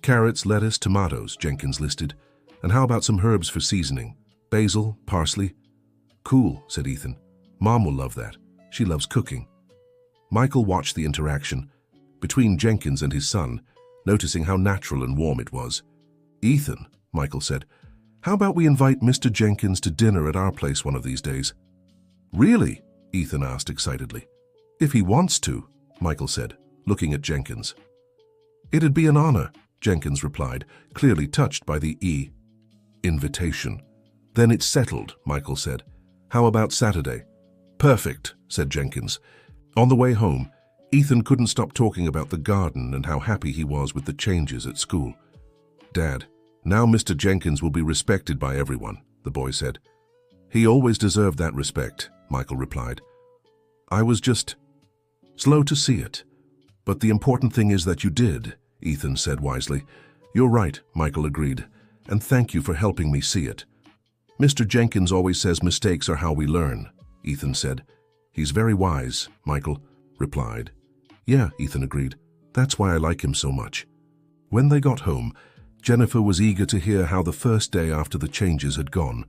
Carrots, lettuce, tomatoes, Jenkins listed. And how about some herbs for seasoning? Basil, parsley? Cool, said Ethan. Mom will love that. She loves cooking. Michael watched the interaction between Jenkins and his son, noticing how natural and warm it was. Ethan, Michael said, how about we invite Mr. Jenkins to dinner at our place one of these days? Really? Ethan asked excitedly. If he wants to, Michael said, looking at Jenkins. It'd be an honor, Jenkins replied, clearly touched by the invitation. Then it's settled, Michael said. How about Saturday? Perfect, said Jenkins. On the way home, Ethan couldn't stop talking about the garden and how happy he was with the changes at school. Dad, now Mr. Jenkins will be respected by everyone, the boy said. He always deserved that respect, Michael replied. I was just slow to see it. But the important thing is that you did, Ethan said wisely. You're right, Michael agreed, and thank you for helping me see it. Mr. Jenkins always says mistakes are how we learn, Ethan said. He's very wise, Michael replied. Yeah, Ethan agreed. That's why I like him so much. When they got home, Jennifer was eager to hear how the first day after the changes had gone.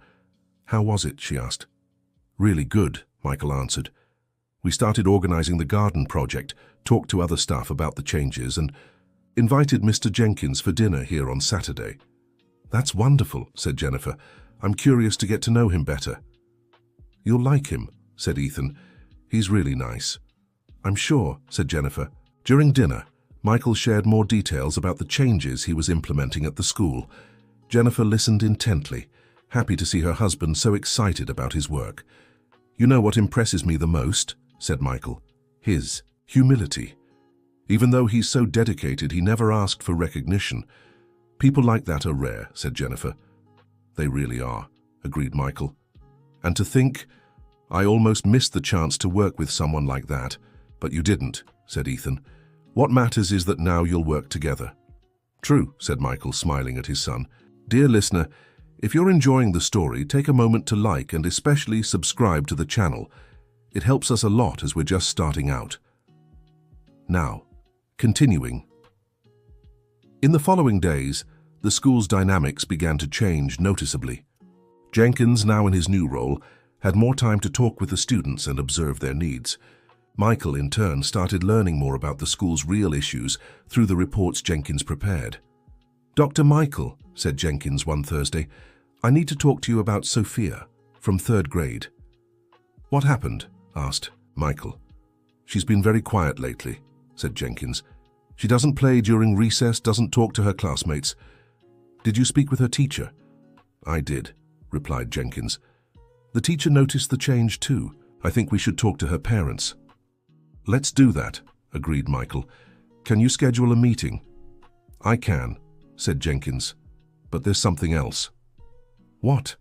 How was it? She asked. Really good, Michael answered. We started organizing the garden project, talked to other staff about the changes, and invited Mr. Jenkins for dinner here on Saturday. That's wonderful, said Jennifer. I'm curious to get to know him better. You'll like him, said Ethan. He's really nice. I'm sure, said Jennifer. During dinner, Michael shared more details about the changes he was implementing at the school. Jennifer listened intently, happy to see her husband so excited about his work. You know what impresses me the most, said Michael. His humility. Even though he's so dedicated, he never asked for recognition. People like that are rare, said Jennifer. They really are, agreed Michael. And to think, I almost missed the chance to work with someone like that, but you didn't, said Ethan. What matters is that now you'll work together. True, said Michael, smiling at his son. Dear listener, if you're enjoying the story, take a moment to like and especially subscribe to the channel. It helps us a lot as we're just starting out. Now, continuing. In the following days, the school's dynamics began to change noticeably. Jenkins, now in his new role, had more time to talk with the students and observe their needs. Michael, in turn, started learning more about the school's real issues through the reports Jenkins prepared. Dr. Michael, said Jenkins one Thursday, I need to talk to you about Sophia, from 3rd grade. What happened? Asked Michael. She's been very quiet lately, said Jenkins. She doesn't play during recess, doesn't talk to her classmates. Did you speak with her teacher? I did, replied Jenkins. The teacher noticed the change too. I think we should talk to her parents. Let's do that, agreed Michael. Can you schedule a meeting? I can, said Jenkins, but there's something else. What?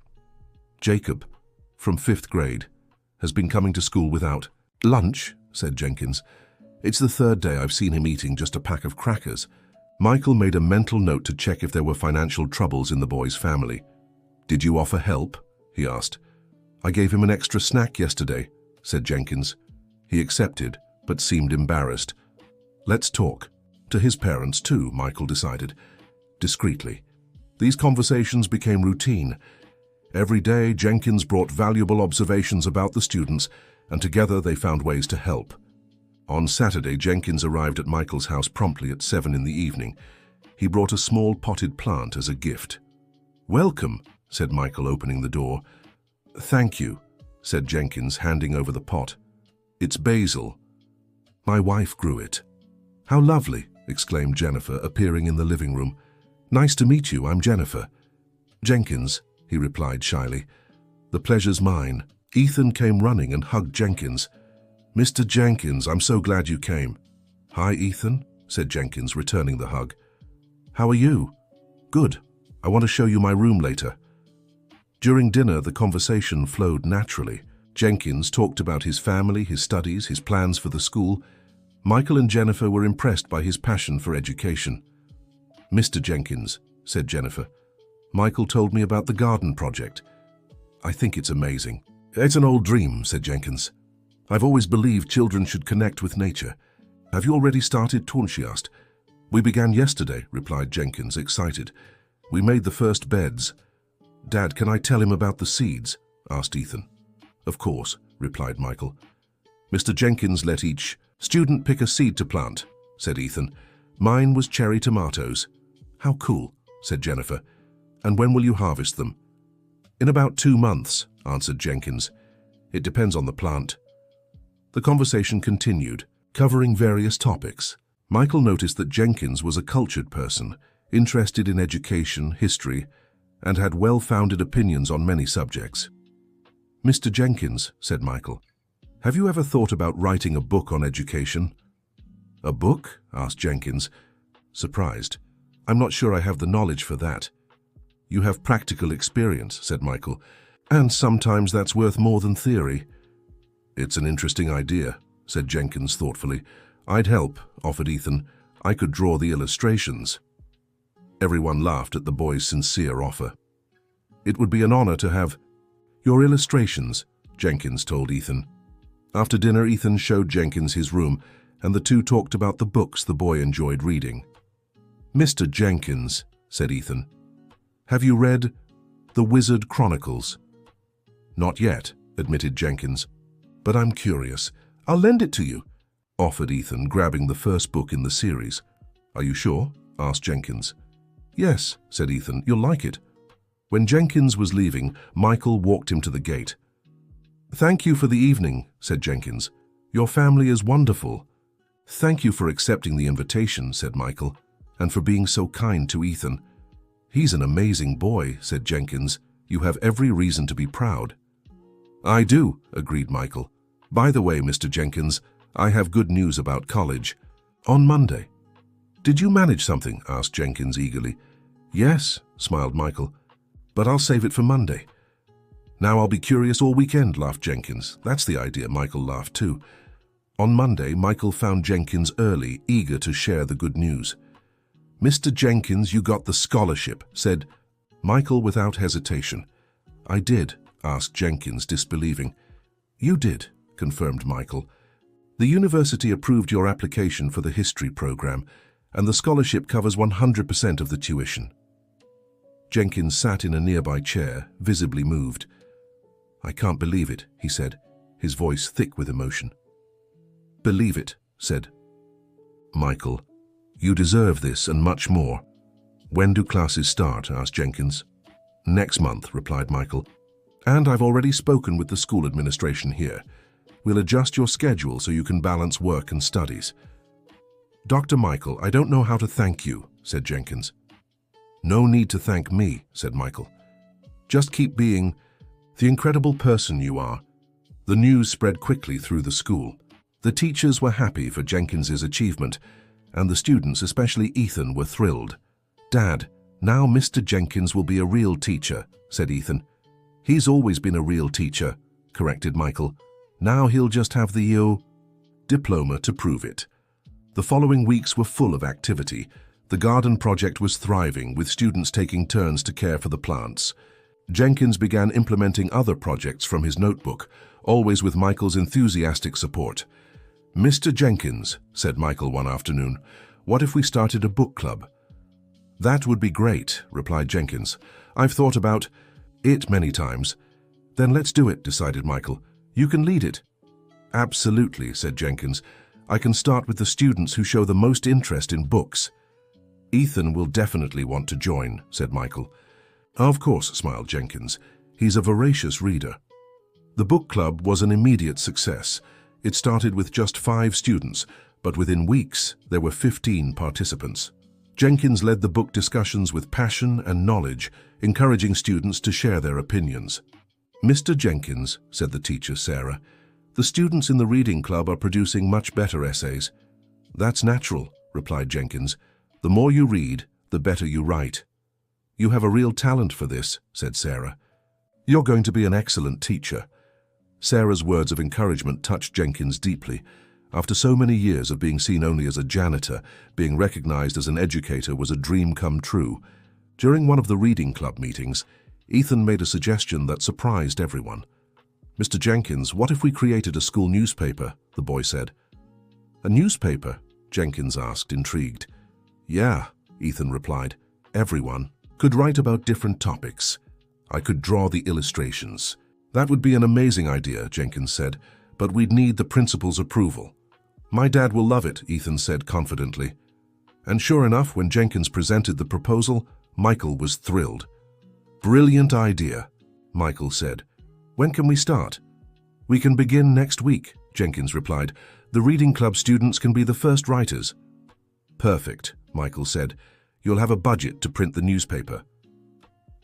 Jacob, from 5th grade, has been coming to school without lunch, said Jenkins. It's the 3rd day I've seen him eating just a pack of crackers. Michael made a mental note to check if there were financial troubles in the boy's family. "Did you offer help?" he asked. "I gave him an extra snack yesterday," said Jenkins. He accepted, but seemed embarrassed. "Let's talk." To his parents too, Michael decided, discreetly. These conversations became routine. Every day, Jenkins brought valuable observations about the students, and together they found ways to help. On Saturday, Jenkins arrived at Michael's house promptly at 7 in the evening. He brought a small potted plant as a gift. "Welcome," said Michael, opening the door. "Thank you," said Jenkins, handing over the pot. "It's basil. My wife grew it." "How lovely," exclaimed Jennifer, appearing in the living room. "Nice to meet you, I'm Jennifer." "Jenkins," he replied shyly. "The pleasure's mine." Ethan came running and hugged Jenkins. "Mr. Jenkins, I'm so glad you came." "Hi, Ethan," said Jenkins, returning the hug. "How are you?" "Good. I want to show you my room later." During dinner, the conversation flowed naturally. Jenkins talked about his family, his studies, his plans for the school. Michael and Jennifer were impressed by his passion for education. "Mr. Jenkins," said Jennifer, "Michael told me about the garden project. I think it's amazing." "It's an old dream," said Jenkins. "I've always believed children should connect with nature. Have you already started?" she asked. "We began yesterday," replied Jenkins, excited. "We made the first beds." "Dad, can I tell him about the seeds?" asked Ethan. "Of course," replied Michael. "Mr. Jenkins let each student pick a seed to plant," said Ethan. "Mine was cherry tomatoes." "How cool," said Jennifer. "And when will you harvest them?" "In about 2 months," answered Jenkins. "It depends on the plant." The conversation continued, covering various topics. Michael noticed that Jenkins was a cultured person, interested in education, history, and had well-founded opinions on many subjects. "Mr. Jenkins," said Michael, "have you ever thought about writing a book on education?" "A book?" asked Jenkins, surprised. "I'm not sure I have the knowledge for that." "You have practical experience," said Michael, "and sometimes that's worth more than theory." "It's an interesting idea," said Jenkins thoughtfully. "I'd help," offered Ethan. "I could draw the illustrations." Everyone laughed at the boy's sincere offer. "It would be an honor to have your illustrations," Jenkins told Ethan. After dinner, Ethan showed Jenkins his room, and the two talked about the books the boy enjoyed reading. "Mr. Jenkins," said Ethan, "have you read The Wizard Chronicles?" "Not yet," admitted Jenkins, "but I'm curious. I'll lend it to you," offered Ethan, grabbing the first book in the series. "Are you sure?" asked Jenkins. "Yes," said Ethan, "you'll like it." When Jenkins was leaving, Michael walked him to the gate. "Thank you for the evening," said Jenkins. "Your family is wonderful." "Thank you for accepting the invitation," said Michael, "and for being so kind to Ethan." "He's an amazing boy," said Jenkins. "You have every reason to be proud." "I do," agreed Michael. "By the way, Mr. Jenkins, I have good news about college. On Monday." "Did you manage something?" asked Jenkins eagerly. "Yes," smiled Michael, "but I'll save it for Monday." "Now I'll be curious all weekend," laughed Jenkins. "That's the idea." Michael laughed too. On Monday, Michael found Jenkins early, eager to share the good news. "Mr. Jenkins, you got the scholarship," said Michael without hesitation. "I did?" asked Jenkins, disbelieving. "You did," confirmed Michael. "The university approved your application for the history program, and the scholarship covers 100% of the tuition." Jenkins sat in a nearby chair, visibly moved. "I can't believe it," he said, his voice thick with emotion. "Believe it," said Michael. "You deserve this and much more." "When do classes start?" asked Jenkins. "Next month," replied Michael. "And I've already spoken with the school administration here. We'll adjust your schedule so you can balance work and studies." "Dr. Michael, I don't know how to thank you," said Jenkins. "No need to thank me," said Michael. "Just keep being the incredible person you are." The news spread quickly through the school. The teachers were happy for Jenkins's achievement, and the students, especially Ethan, were thrilled. "Dad, now Mr. Jenkins will be a real teacher," said Ethan. "He's always been a real teacher," corrected Michael. "Now he'll just have the diploma to prove it." The following weeks were full of activity. The garden project was thriving, with students taking turns to care for the plants. Jenkins began implementing other projects from his notebook, always with Michael's enthusiastic support. "Mr. Jenkins," said Michael one afternoon, "what if we started a book club?" "That would be great," replied Jenkins. "I've thought about it many times." "Then let's do it," decided Michael. "You can lead it." "Absolutely," said Jenkins. "I can start with the students who show the most interest in books." "Ethan will definitely want to join," said Michael. "Of course," smiled Jenkins. "He's a voracious reader." The book club was an immediate success. It started with just 5 students, but within weeks there were 15 participants. Jenkins led the book discussions with passion and knowledge, encouraging students to share their opinions. "Mr. Jenkins," said the teacher, Sarah, "the students in the reading club are producing much better essays." "That's natural," replied Jenkins. "The more you read, the better you write." "You have a real talent for this," said Sarah. "You're going to be an excellent teacher." Sarah's words of encouragement touched Jenkins deeply. After so many years of being seen only as a janitor, being recognized as an educator was a dream come true. During one of the reading club meetings, Ethan made a suggestion that surprised everyone. "Mr. Jenkins, what if we created a school newspaper?" the boy said. "A newspaper?" Jenkins asked, intrigued. "Yeah," Ethan replied. "Everyone could write about different topics. I could draw the illustrations." "That would be an amazing idea," Jenkins said, "but we'd need the principal's approval." "My dad will love it," Ethan said confidently. And sure enough, when Jenkins presented the proposal, Michael was thrilled. "Brilliant idea," Michael said. "When can we start?" "We can begin next week," Jenkins replied. "The reading club students can be the first writers." "Perfect," Michael said. "You'll have a budget to print the newspaper."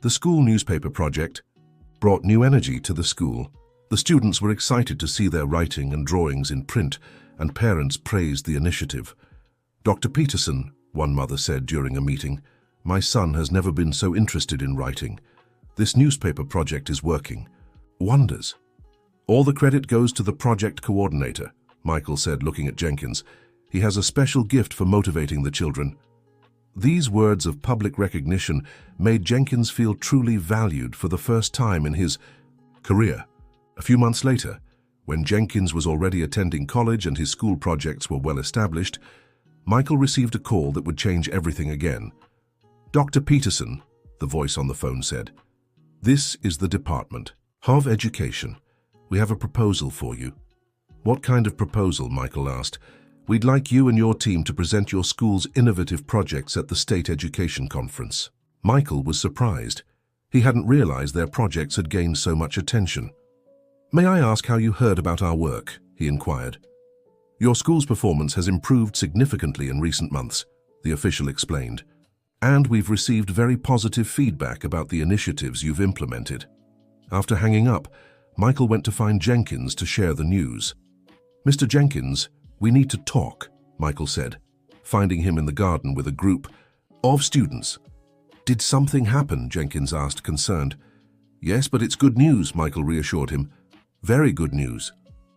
The school newspaper project brought new energy to the school. The students were excited to see their writing and drawings in print, and parents praised the initiative. "Dr. Peterson," one mother said during a meeting, "my son has never been so interested in writing. This newspaper project is working. Wonders." "All the credit goes to the project coordinator," Michael said, looking at Jenkins. "He has a special gift for motivating the children." These words of public recognition made Jenkins feel truly valued for the first time in his career. A few months later, when Jenkins was already attending college and his school projects were well established, Michael received a call that would change everything again. "Dr. Peterson," the voice on the phone said, "this is the Department of Education. We have a proposal for you." "What kind of proposal?" Michael asked. "We'd like you and your team to present your school's innovative projects at the State Education Conference." Michael was surprised. He hadn't realized their projects had gained so much attention. "May I ask how you heard about our work?" he inquired. "Your school's performance has improved significantly in recent months," the official explained. "And we've received very positive feedback about the initiatives you've implemented." After hanging up, Michael went to find Jenkins to share the news. "Mr. Jenkins, we need to talk," Michael said, finding him in the garden with a group of students. "Did something happen?" Jenkins asked, concerned. "Yes, but it's good news," Michael reassured him. "Very good news."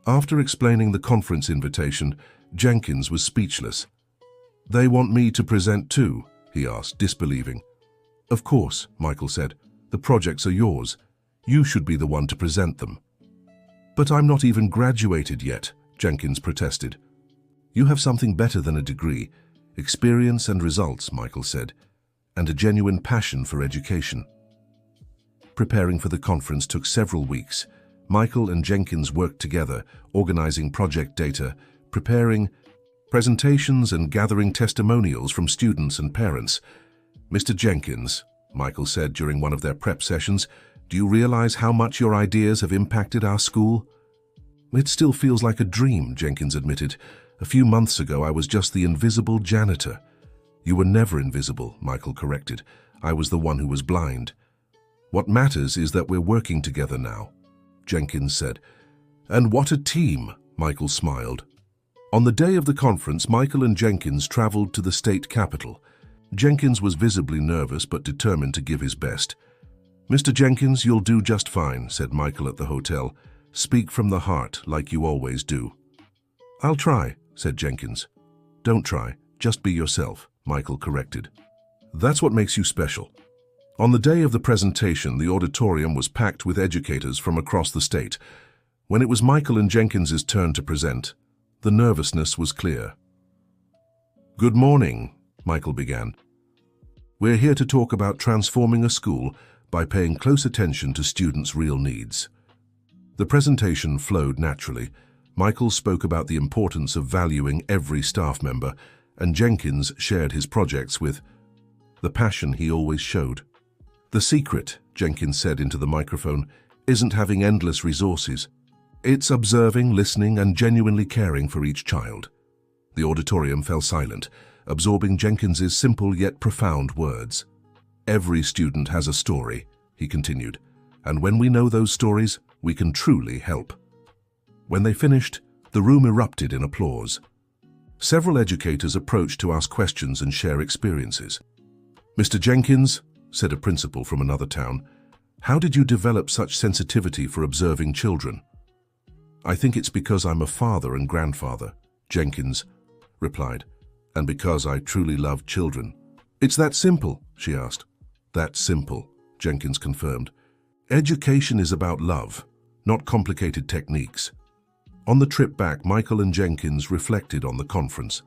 After explaining the conference invitation, Jenkins was speechless. "They want me to present too?" he asked, disbelieving. "Of course," Michael said. "The projects are yours. You should be the one to present them." "But I'm not even graduated yet," Jenkins protested. "You have something better than a degree, experience and results," Michael said, "and a genuine passion for education." Preparing for the conference took several weeks. Michael and Jenkins worked together, organizing project data, preparing presentations and gathering testimonials from students and parents. "Mr. Jenkins," Michael said during one of their prep sessions, "do you realize how much your ideas have impacted our school?" "It still feels like a dream," Jenkins admitted. "A few months ago, I was just the invisible janitor." "You were never invisible," Michael corrected. "I was the one who was blind." "What matters is that we're working together now," Jenkins said. "And what a team," Michael smiled. On the day of the conference, Michael and Jenkins traveled to the state capitol. Jenkins was visibly nervous but determined to give his best. "Mr. Jenkins, you'll do just fine," said Michael at the hotel. "Speak from the heart, like you always do." "I'll try," said Jenkins. "Don't try, just be yourself," Michael corrected. That's what makes you special. On the day of the presentation, the auditorium was packed with educators from across the state. When it was Michael and Jenkins's turn to present, the nervousness was clear. Good morning, Michael began. We're here to talk about transforming a school by paying close attention to students' real needs. The presentation flowed naturally. Michael spoke about the importance of valuing every staff member, and Jenkins shared his projects with the passion he always showed. The secret, Jenkins said into the microphone, isn't having endless resources. It's observing, listening, and genuinely caring for each child. The auditorium fell silent, absorbing Jenkins's simple yet profound words. Every student has a story, he continued, and when we know those stories, we can truly help. When they finished, the room erupted in applause. Several educators approached to ask questions and share experiences. Mr. Jenkins, said a principal from another town, how did you develop such sensitivity for observing children? I think it's because I'm a father and grandfather, Jenkins replied, and because I truly love children. It's that simple, she asked. That simple, Jenkins confirmed. Education is about love, not complicated techniques. On the trip back, Michael and Jenkins reflected on the conference.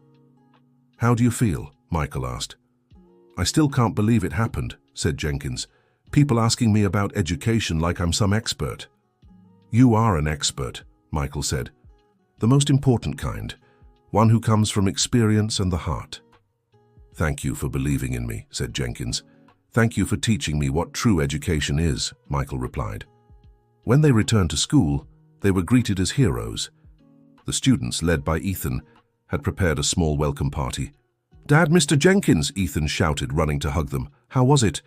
How do you feel? Michael asked. I still can't believe it happened, said Jenkins. People asking me about education like I'm some expert. You are an expert, Michael said. The most important kind, one who comes from experience and the heart. Thank you for believing in me, said Jenkins. Thank you for teaching me what true education is, Michael replied. When they returned to school, they were greeted as heroes. The students, led by Ethan, had prepared a small welcome party. Dad, Mr. Jenkins, Ethan shouted, running to hug them. How was it?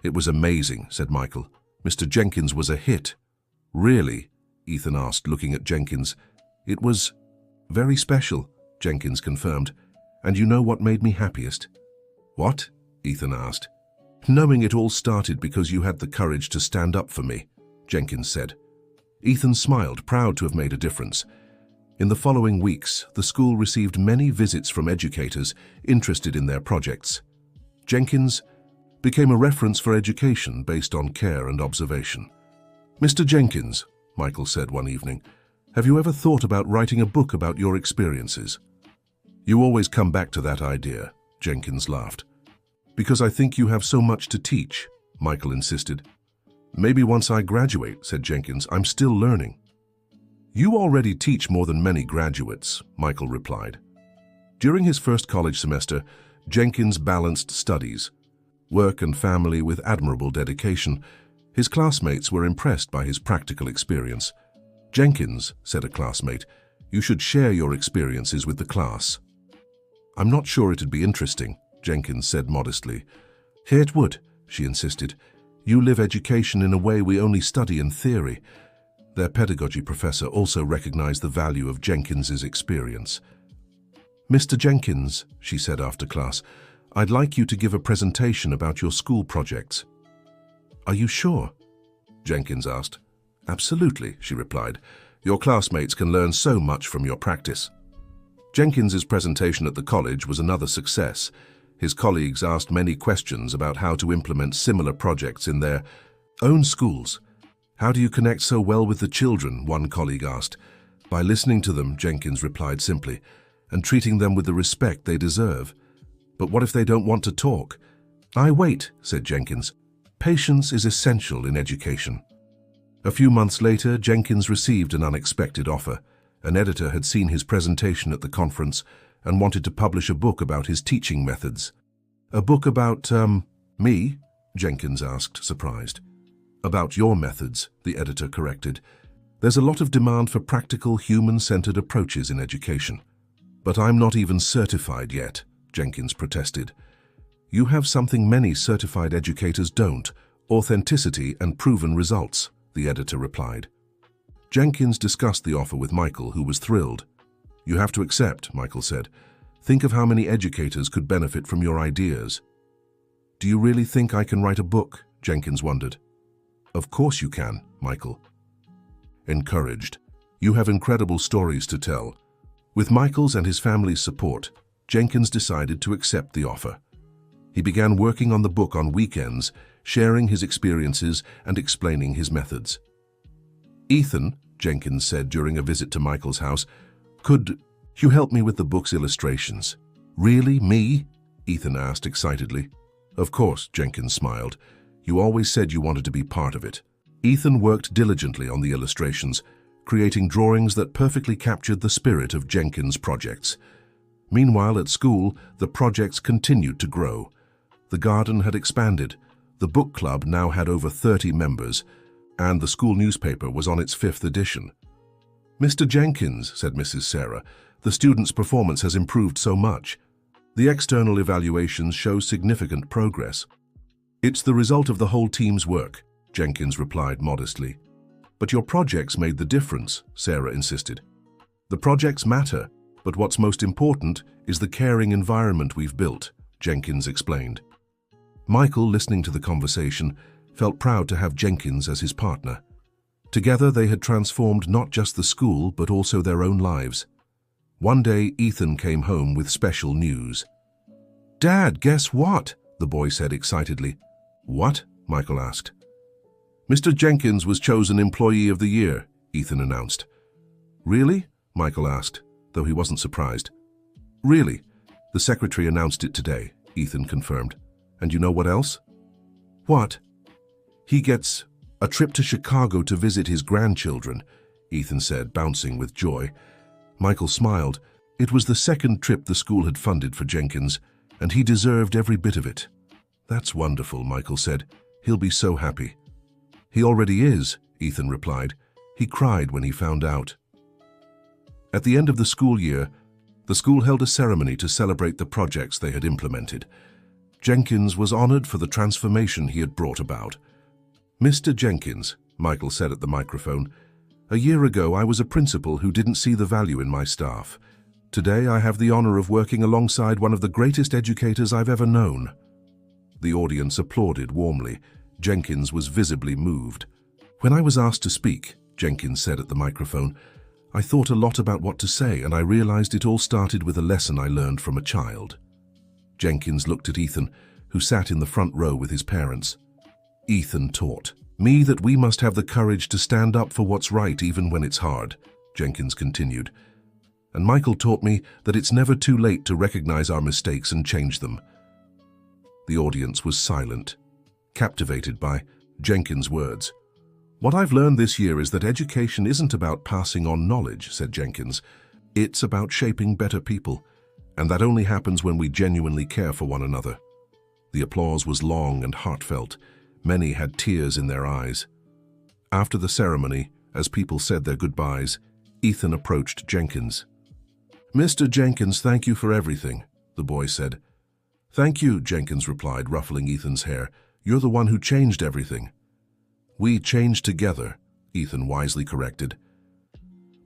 It was amazing, said Michael. Mr. Jenkins was a hit. Really? Ethan asked, looking at Jenkins. It was very special, Jenkins confirmed. And you know what made me happiest? What? Ethan asked. Knowing it all started because you had the courage to stand up for me, Jenkins said. Ethan smiled, proud to have made a difference. In the following weeks, the school received many visits from educators interested in their projects. Jenkins became a reference for education based on care and observation. Mr. Jenkins, Michael said one evening, have you ever thought about writing a book about your experiences? You always come back to that idea, Jenkins laughed. Because I think you have so much to teach, Michael insisted. Maybe once I graduate, said Jenkins, I'm still learning. You already teach more than many graduates, Michael replied. During his first college semester, Jenkins balanced studies, work and family with admirable dedication. His classmates were impressed by his practical experience. Jenkins, said a classmate, you should share your experiences with the class. I'm not sure it'd be interesting, Jenkins said modestly. Here it would, she insisted. You live education in a way we only study in theory. Their pedagogy professor also recognized the value of Jenkins's experience. Mr. Jenkins, she said after class, I'd like you to give a presentation about your school projects. Are you sure? Jenkins asked. Absolutely, she replied. Your classmates can learn so much from your practice. Jenkins's presentation at the college was another success. His colleagues asked many questions about how to implement similar projects in their own schools. How do you connect so well with the children? One colleague asked. By listening to them, Jenkins replied simply, and treating them with the respect they deserve. But what if they don't want to talk? I wait, said Jenkins. Patience is essential in education. A few months later, Jenkins received an unexpected offer. An editor had seen his presentation at the conference and wanted to publish a book about his teaching methods. A book about, me? Jenkins asked, surprised. About your methods, the editor corrected. There's a lot of demand for practical, human-centered approaches in education. But I'm not even certified yet, Jenkins protested. You have something many certified educators don't, authenticity and proven results, the editor replied. Jenkins discussed the offer with Michael, who was thrilled. You have to accept, Michael said. Think of how many educators could benefit from your ideas. Do you really think I can write a book? Jenkins wondered. Of course you can, Michael. Encouraged. You have incredible stories to tell. With Michael's and his family's support, Jenkins decided to accept the offer. He began working on the book on weekends, sharing his experiences and explaining his methods. "Ethan," Jenkins said during a visit to Michael's house, "could you help me with the book's illustrations?" "Really, me?" Ethan asked excitedly. "Of course," Jenkins smiled. "You always said you wanted to be part of it." Ethan worked diligently on the illustrations, creating drawings that perfectly captured the spirit of Jenkins' projects. Meanwhile, at school, the projects continued to grow. The garden had expanded, the book club now had over 30 members, and the school newspaper was on its 5th edition. "Mr. Jenkins," said Mrs. Sarah, "the students' performance has improved so much. The external evaluations show significant progress." "It's the result of the whole team's work," Jenkins replied modestly. "But your projects made the difference," Sarah insisted. "The projects matter, but what's most important is the caring environment we've built," Jenkins explained. Michael, listening to the conversation, felt proud to have Jenkins as his partner. Together they had transformed not just the school but also their own lives. One day Ethan came home with special news. "Dad, guess what?" the boy said excitedly. "What?" Michael asked. "Mr. Jenkins was chosen Employee of the Year," Ethan announced. "Really?" Michael asked, though he wasn't surprised. "Really. The secretary announced it today," Ethan confirmed. "And you know what else?" "What?" "He gets a trip to Chicago to visit his grandchildren," Ethan said, bouncing with joy. Michael smiled. It was the second trip the school had funded for Jenkins, and he deserved every bit of it. "That's wonderful," Michael said. "He'll be so happy." "He already is," Ethan replied. "He cried when he found out." At the end of the school year, the school held a ceremony to celebrate the projects they had implemented. Jenkins was honored for the transformation he had brought about. "Mr. Jenkins," Michael said at the microphone, "a year ago I was a principal who didn't see the value in my staff. Today I have the honor of working alongside one of the greatest educators I've ever known." The audience applauded warmly. Jenkins was visibly moved. "When I was asked to speak," Jenkins said at the microphone, "I thought a lot about what to say, and I realized it all started with a lesson I learned from a child." Jenkins looked at Ethan, who sat in the front row with his parents. "Ethan taught me that we must have the courage to stand up for what's right even when it's hard," Jenkins continued. "And Michael taught me that it's never too late to recognize our mistakes and change them." The audience was silent, captivated by Jenkins' words. "What I've learned this year is that education isn't about passing on knowledge," said Jenkins. "It's about shaping better people, and that only happens when we genuinely care for one another." The applause was long and heartfelt. Many had tears in their eyes. After the ceremony, as people said their goodbyes, Ethan approached Jenkins. "Mr. Jenkins, thank you for everything," the boy said. "Thank you," Jenkins replied, ruffling Ethan's hair. "You're the one who changed everything." "We changed together," Ethan wisely corrected.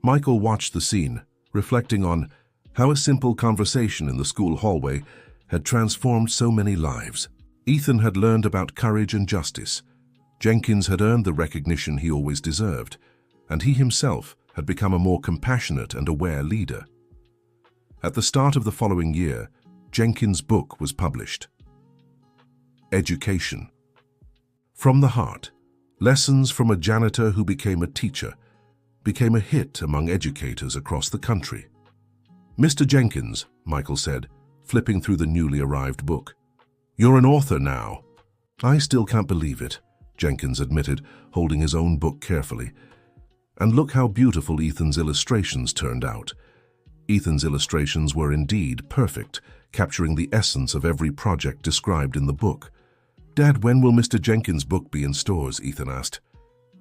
Michael watched the scene, reflecting on how a simple conversation in the school hallway had transformed so many lives. Ethan had learned about courage and justice. Jenkins had earned the recognition he always deserved, and he himself had become a more compassionate and aware leader. At the start of the following year, Jenkins' book was published. Education. From the Heart, Lessons from a Janitor Who Became a Teacher, became a hit among educators across the country. "Mr. Jenkins," Michael said, flipping through the newly arrived book. "You're an author now." "I still can't believe it," Jenkins admitted, holding his own book carefully. "And look how beautiful Ethan's illustrations turned out." Ethan's illustrations were indeed perfect, capturing the essence of every project described in the book. "Dad, when will Mr. Jenkins' book be in stores?" Ethan asked.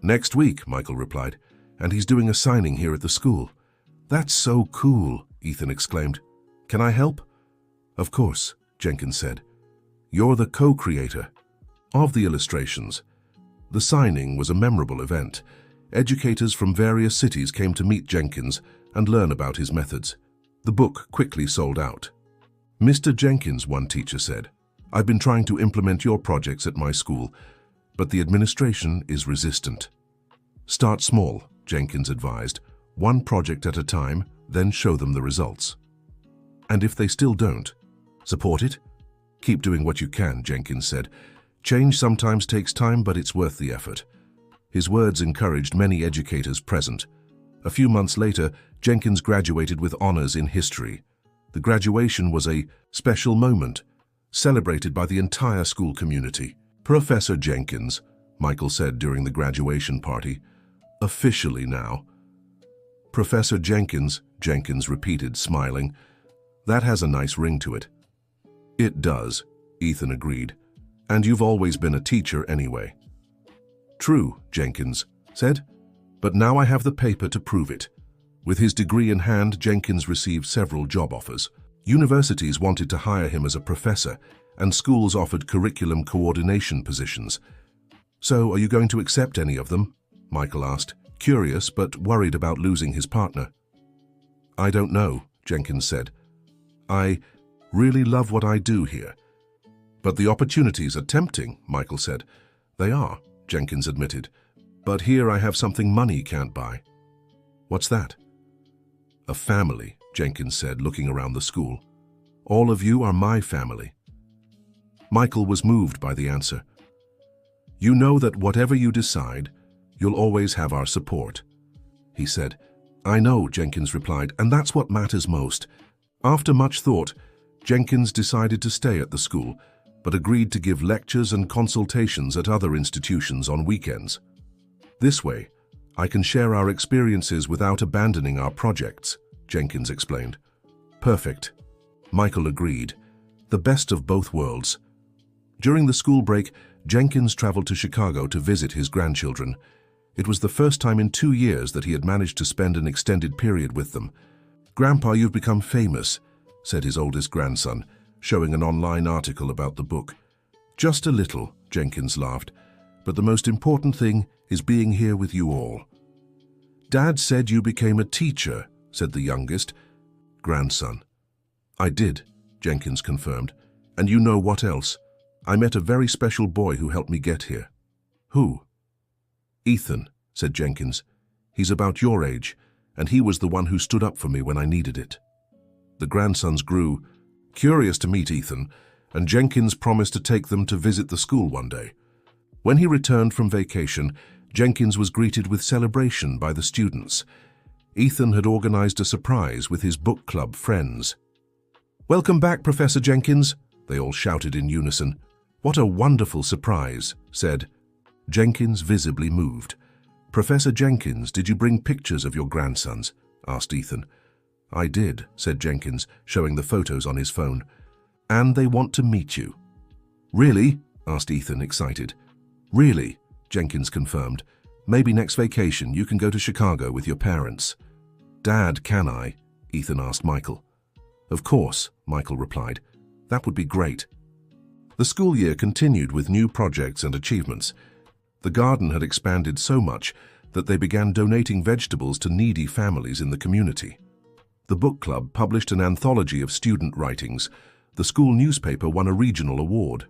"Next week," Michael replied, "and he's doing a signing here at the school." "That's so cool," Ethan exclaimed. "Can I help?" "Of course," Jenkins said. "You're the co-creator of the illustrations." The signing was a memorable event. Educators from various cities came to meet Jenkins and learn about his methods. The book quickly sold out. "Mr. Jenkins," one teacher said, "I've been trying to implement your projects at my school, but the administration is resistant." "Start small," Jenkins advised. "One project at a time, then show them the results." And if they still don't, support it? Keep doing what you can, Jenkins said. Change sometimes takes time, but it's worth the effort. His words encouraged many educators present. A few months later, Jenkins graduated with honors in history. The graduation was a special moment, celebrated by the entire school community. Professor Jenkins, Michael said during the graduation party, officially now. Professor Jenkins, Jenkins repeated, smiling. That has a nice ring to it. It does, Ethan agreed. And you've always been a teacher anyway. True, Jenkins said, but now I have the paper to prove it. With his degree in hand, Jenkins received several job offers. Universities wanted to hire him as a professor, and schools offered curriculum coordination positions. So, are you going to accept any of them? Michael asked, curious but worried about losing his partner. I don't know, Jenkins said. I really love what I do here. But the opportunities are tempting, Michael said. They are, Jenkins admitted. But here I have something money can't buy. What's that? A family, Jenkins said, looking around the school. All of you are my family. Michael was moved by the answer. You know that whatever you decide, you'll always have our support, he said. I know, Jenkins replied, and that's what matters most. After much thought, Jenkins decided to stay at the school, but agreed to give lectures and consultations at other institutions on weekends. This way, I can share our experiences without abandoning our projects, Jenkins explained. Perfect. Michael agreed. The best of both worlds. During the school break, Jenkins traveled to Chicago to visit his grandchildren. It was the first time in 2 years that he had managed to spend an extended period with them. Grandpa, you've become famous, said his oldest grandson, showing an online article about the book. Just a little, Jenkins laughed, but the most important thing is being here with you all. Dad said you became a teacher, said the youngest grandson. I did, Jenkins confirmed. And you know what else? I met a very special boy who helped me get here. Who? Ethan, said Jenkins. He's about your age, and he was the one who stood up for me when I needed it. The grandsons grew curious to meet Ethan, and Jenkins promised to take them to visit the school one day. When he returned from vacation, Jenkins was greeted with celebration by the students. Ethan had organized a surprise with his book club friends. Welcome back, Professor Jenkins, they all shouted in unison. What a wonderful surprise, said. Jenkins visibly moved. Professor Jenkins, did you bring pictures of your grandsons? Asked Ethan. I did, said Jenkins, showing the photos on his phone. And they want to meet you. Really? Asked Ethan, excited. Really, Jenkins confirmed. Maybe next vacation you can go to Chicago with your parents. Dad, can I? Ethan asked Michael. Of course, Michael replied. That would be great. The school year continued with new projects and achievements. The garden had expanded so much that they began donating vegetables to needy families in the community. The book club published an anthology of student writings. The school newspaper won a regional award.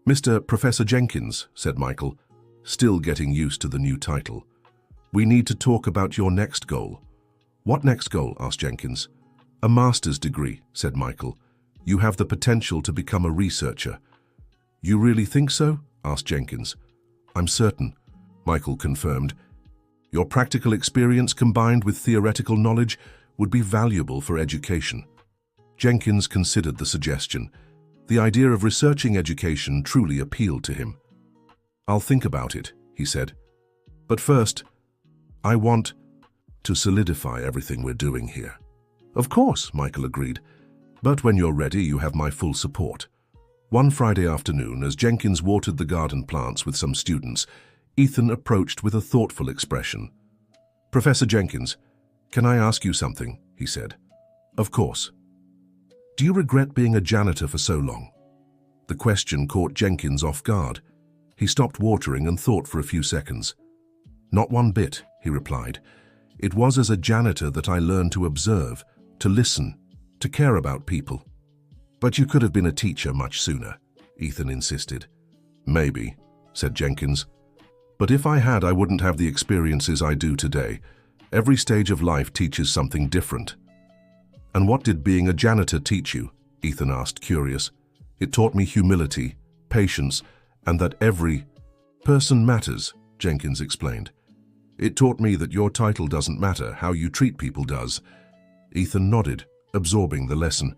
Mr. Professor Jenkins, said Michael, still getting used to the new title. We need to talk about your next goal. What next goal? Asked Jenkins. A master's degree, said Michael. You have the potential to become a researcher. You really think so? Asked Jenkins. I'm certain, Michael confirmed. Your practical experience combined with theoretical knowledge would be valuable for education. Jenkins considered the suggestion. The idea of researching education truly appealed to him. I'll think about it, he said. But first, I want to solidify everything we're doing here. Of course, Michael agreed. But when you're ready, you have my full support. One Friday afternoon, as Jenkins watered the garden plants with some students, Ethan approached with a thoughtful expression. Professor Jenkins, can I ask you something? He said. Of course. Do you regret being a janitor for so long? The question caught Jenkins off guard. He stopped watering and thought for a few seconds. Not one bit, he replied. It was as a janitor that I learned to observe, to listen, to care about people. But you could have been a teacher much sooner, Ethan insisted. Maybe, said Jenkins. But if I had, I wouldn't have the experiences I do today. Every stage of life teaches something different. And what did being a janitor teach you? Ethan asked, curious. It taught me humility, patience, and that every person matters, Jenkins explained. It taught me that your title doesn't matter, how you treat people does. Ethan nodded, absorbing the lesson.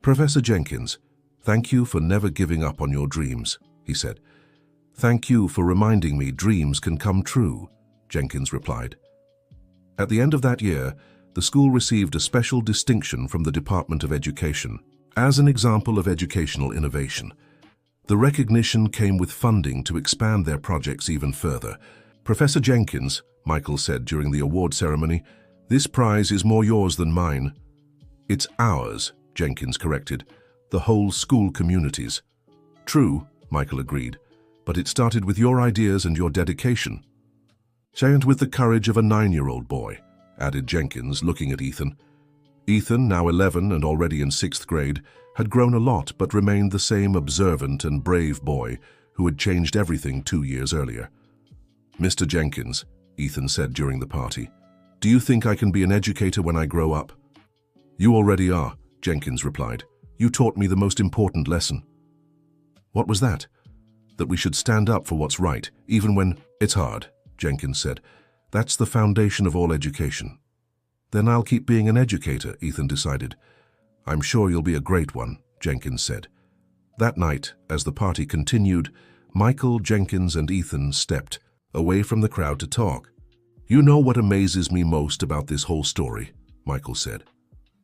Professor Jenkins, thank you for never giving up on your dreams, he said. Thank you for reminding me dreams can come true, Jenkins replied. At the end of that year, the school received a special distinction from the Department of Education as an example of educational innovation. The recognition came with funding to expand their projects even further. Professor Jenkins, Michael said during the award ceremony, this prize is more yours than mine. It's ours, Jenkins corrected, the whole school community's. True, Michael agreed, but it started with your ideas and your dedication. And with the courage of a 9-year-old boy, added Jenkins, looking at Ethan. Ethan, now 11 and already in 6th grade, had grown a lot but remained the same observant and brave boy who had changed everything 2 years earlier. Mr. Jenkins, Ethan said during the party, do you think I can be an educator when I grow up? You already are, Jenkins replied. You taught me the most important lesson. What was that? That we should stand up for what's right, even when it's hard, Jenkins said. That's the foundation of all education. Then I'll keep being an educator, Ethan decided. I'm sure you'll be a great one, Jenkins said. That night, as the party continued, Michael, Jenkins, and Ethan stepped away from the crowd to talk. You know what amazes me most about this whole story, Michael said.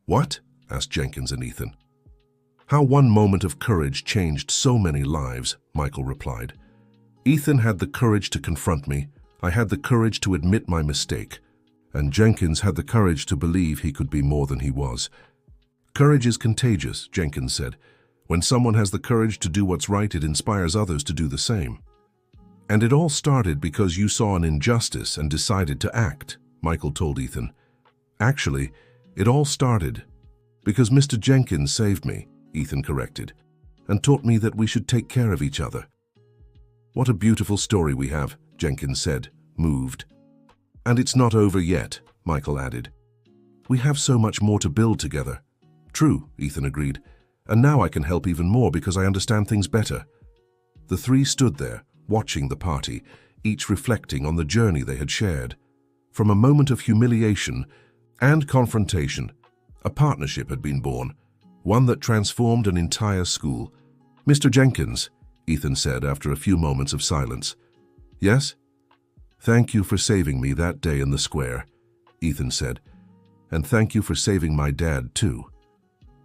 What? Asked Jenkins and Ethan. How one moment of courage changed so many lives, Michael replied. Ethan had the courage to confront me, I had the courage to admit my mistake, and Jenkins had the courage to believe he could be more than he was. Courage is contagious, Jenkins said. When someone has the courage to do what's right, it inspires others to do the same. And it all started because you saw an injustice and decided to act, Michael told Ethan. Actually, it all started because Mr. Jenkins saved me, Ethan corrected, and taught me that we should take care of each other. What a beautiful story we have, Jenkins said, moved. And it's not over yet, Michael added. We have so much more to build together. True, Ethan agreed, and now I can help even more because I understand things better. The three stood there, watching the party, each reflecting on the journey they had shared. From a moment of humiliation and confrontation, a partnership had been born, one that transformed an entire school. Mr. Jenkins, Ethan said after a few moments of silence. Yes? Thank you for saving me that day in the square, Ethan said. And thank you for saving my dad, too.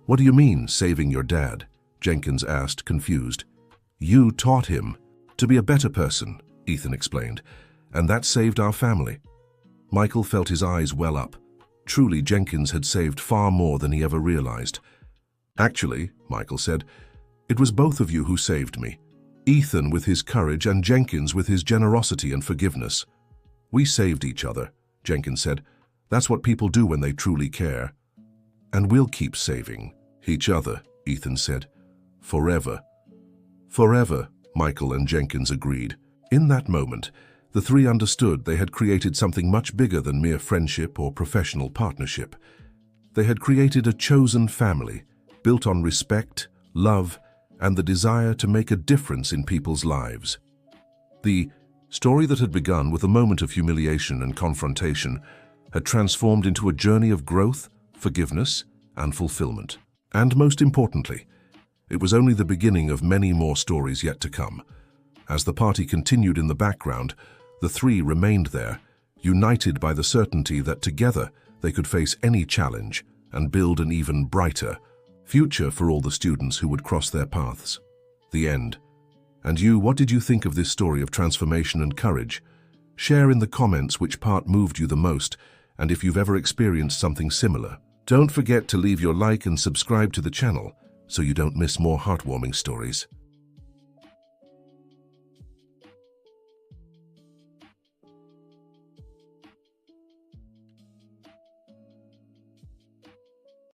What do you mean, saving your dad? Jenkins asked, confused. You taught him to be a better person, Ethan explained, and that saved our family. Michael felt his eyes well up. Truly, Jenkins had saved far more than he ever realized. Actually, Michael said, it was both of you who saved me. Ethan with his courage and Jenkins with his generosity and forgiveness. We saved each other, Jenkins said. That's what people do when they truly care. And we'll keep saving each other, Ethan said. Forever. Forever, Michael and Jenkins agreed. In that moment, the three understood they had created something much bigger than mere friendship or professional partnership. They had created a chosen family, built on respect, love, and the desire to make a difference in people's lives. The story that had begun with a moment of humiliation and confrontation had transformed into a journey of growth, forgiveness, and fulfillment. And most importantly, it was only the beginning of many more stories yet to come. As the party continued in the background, the three remained there, united by the certainty that together they could face any challenge and build an even brighter future for all the students who would cross their paths. The end. And you, what did you think of this story of transformation and courage? Share in the comments which part moved you the most, and if you've ever experienced something similar. Don't forget to leave your like and subscribe to the channel so you don't miss more heartwarming stories.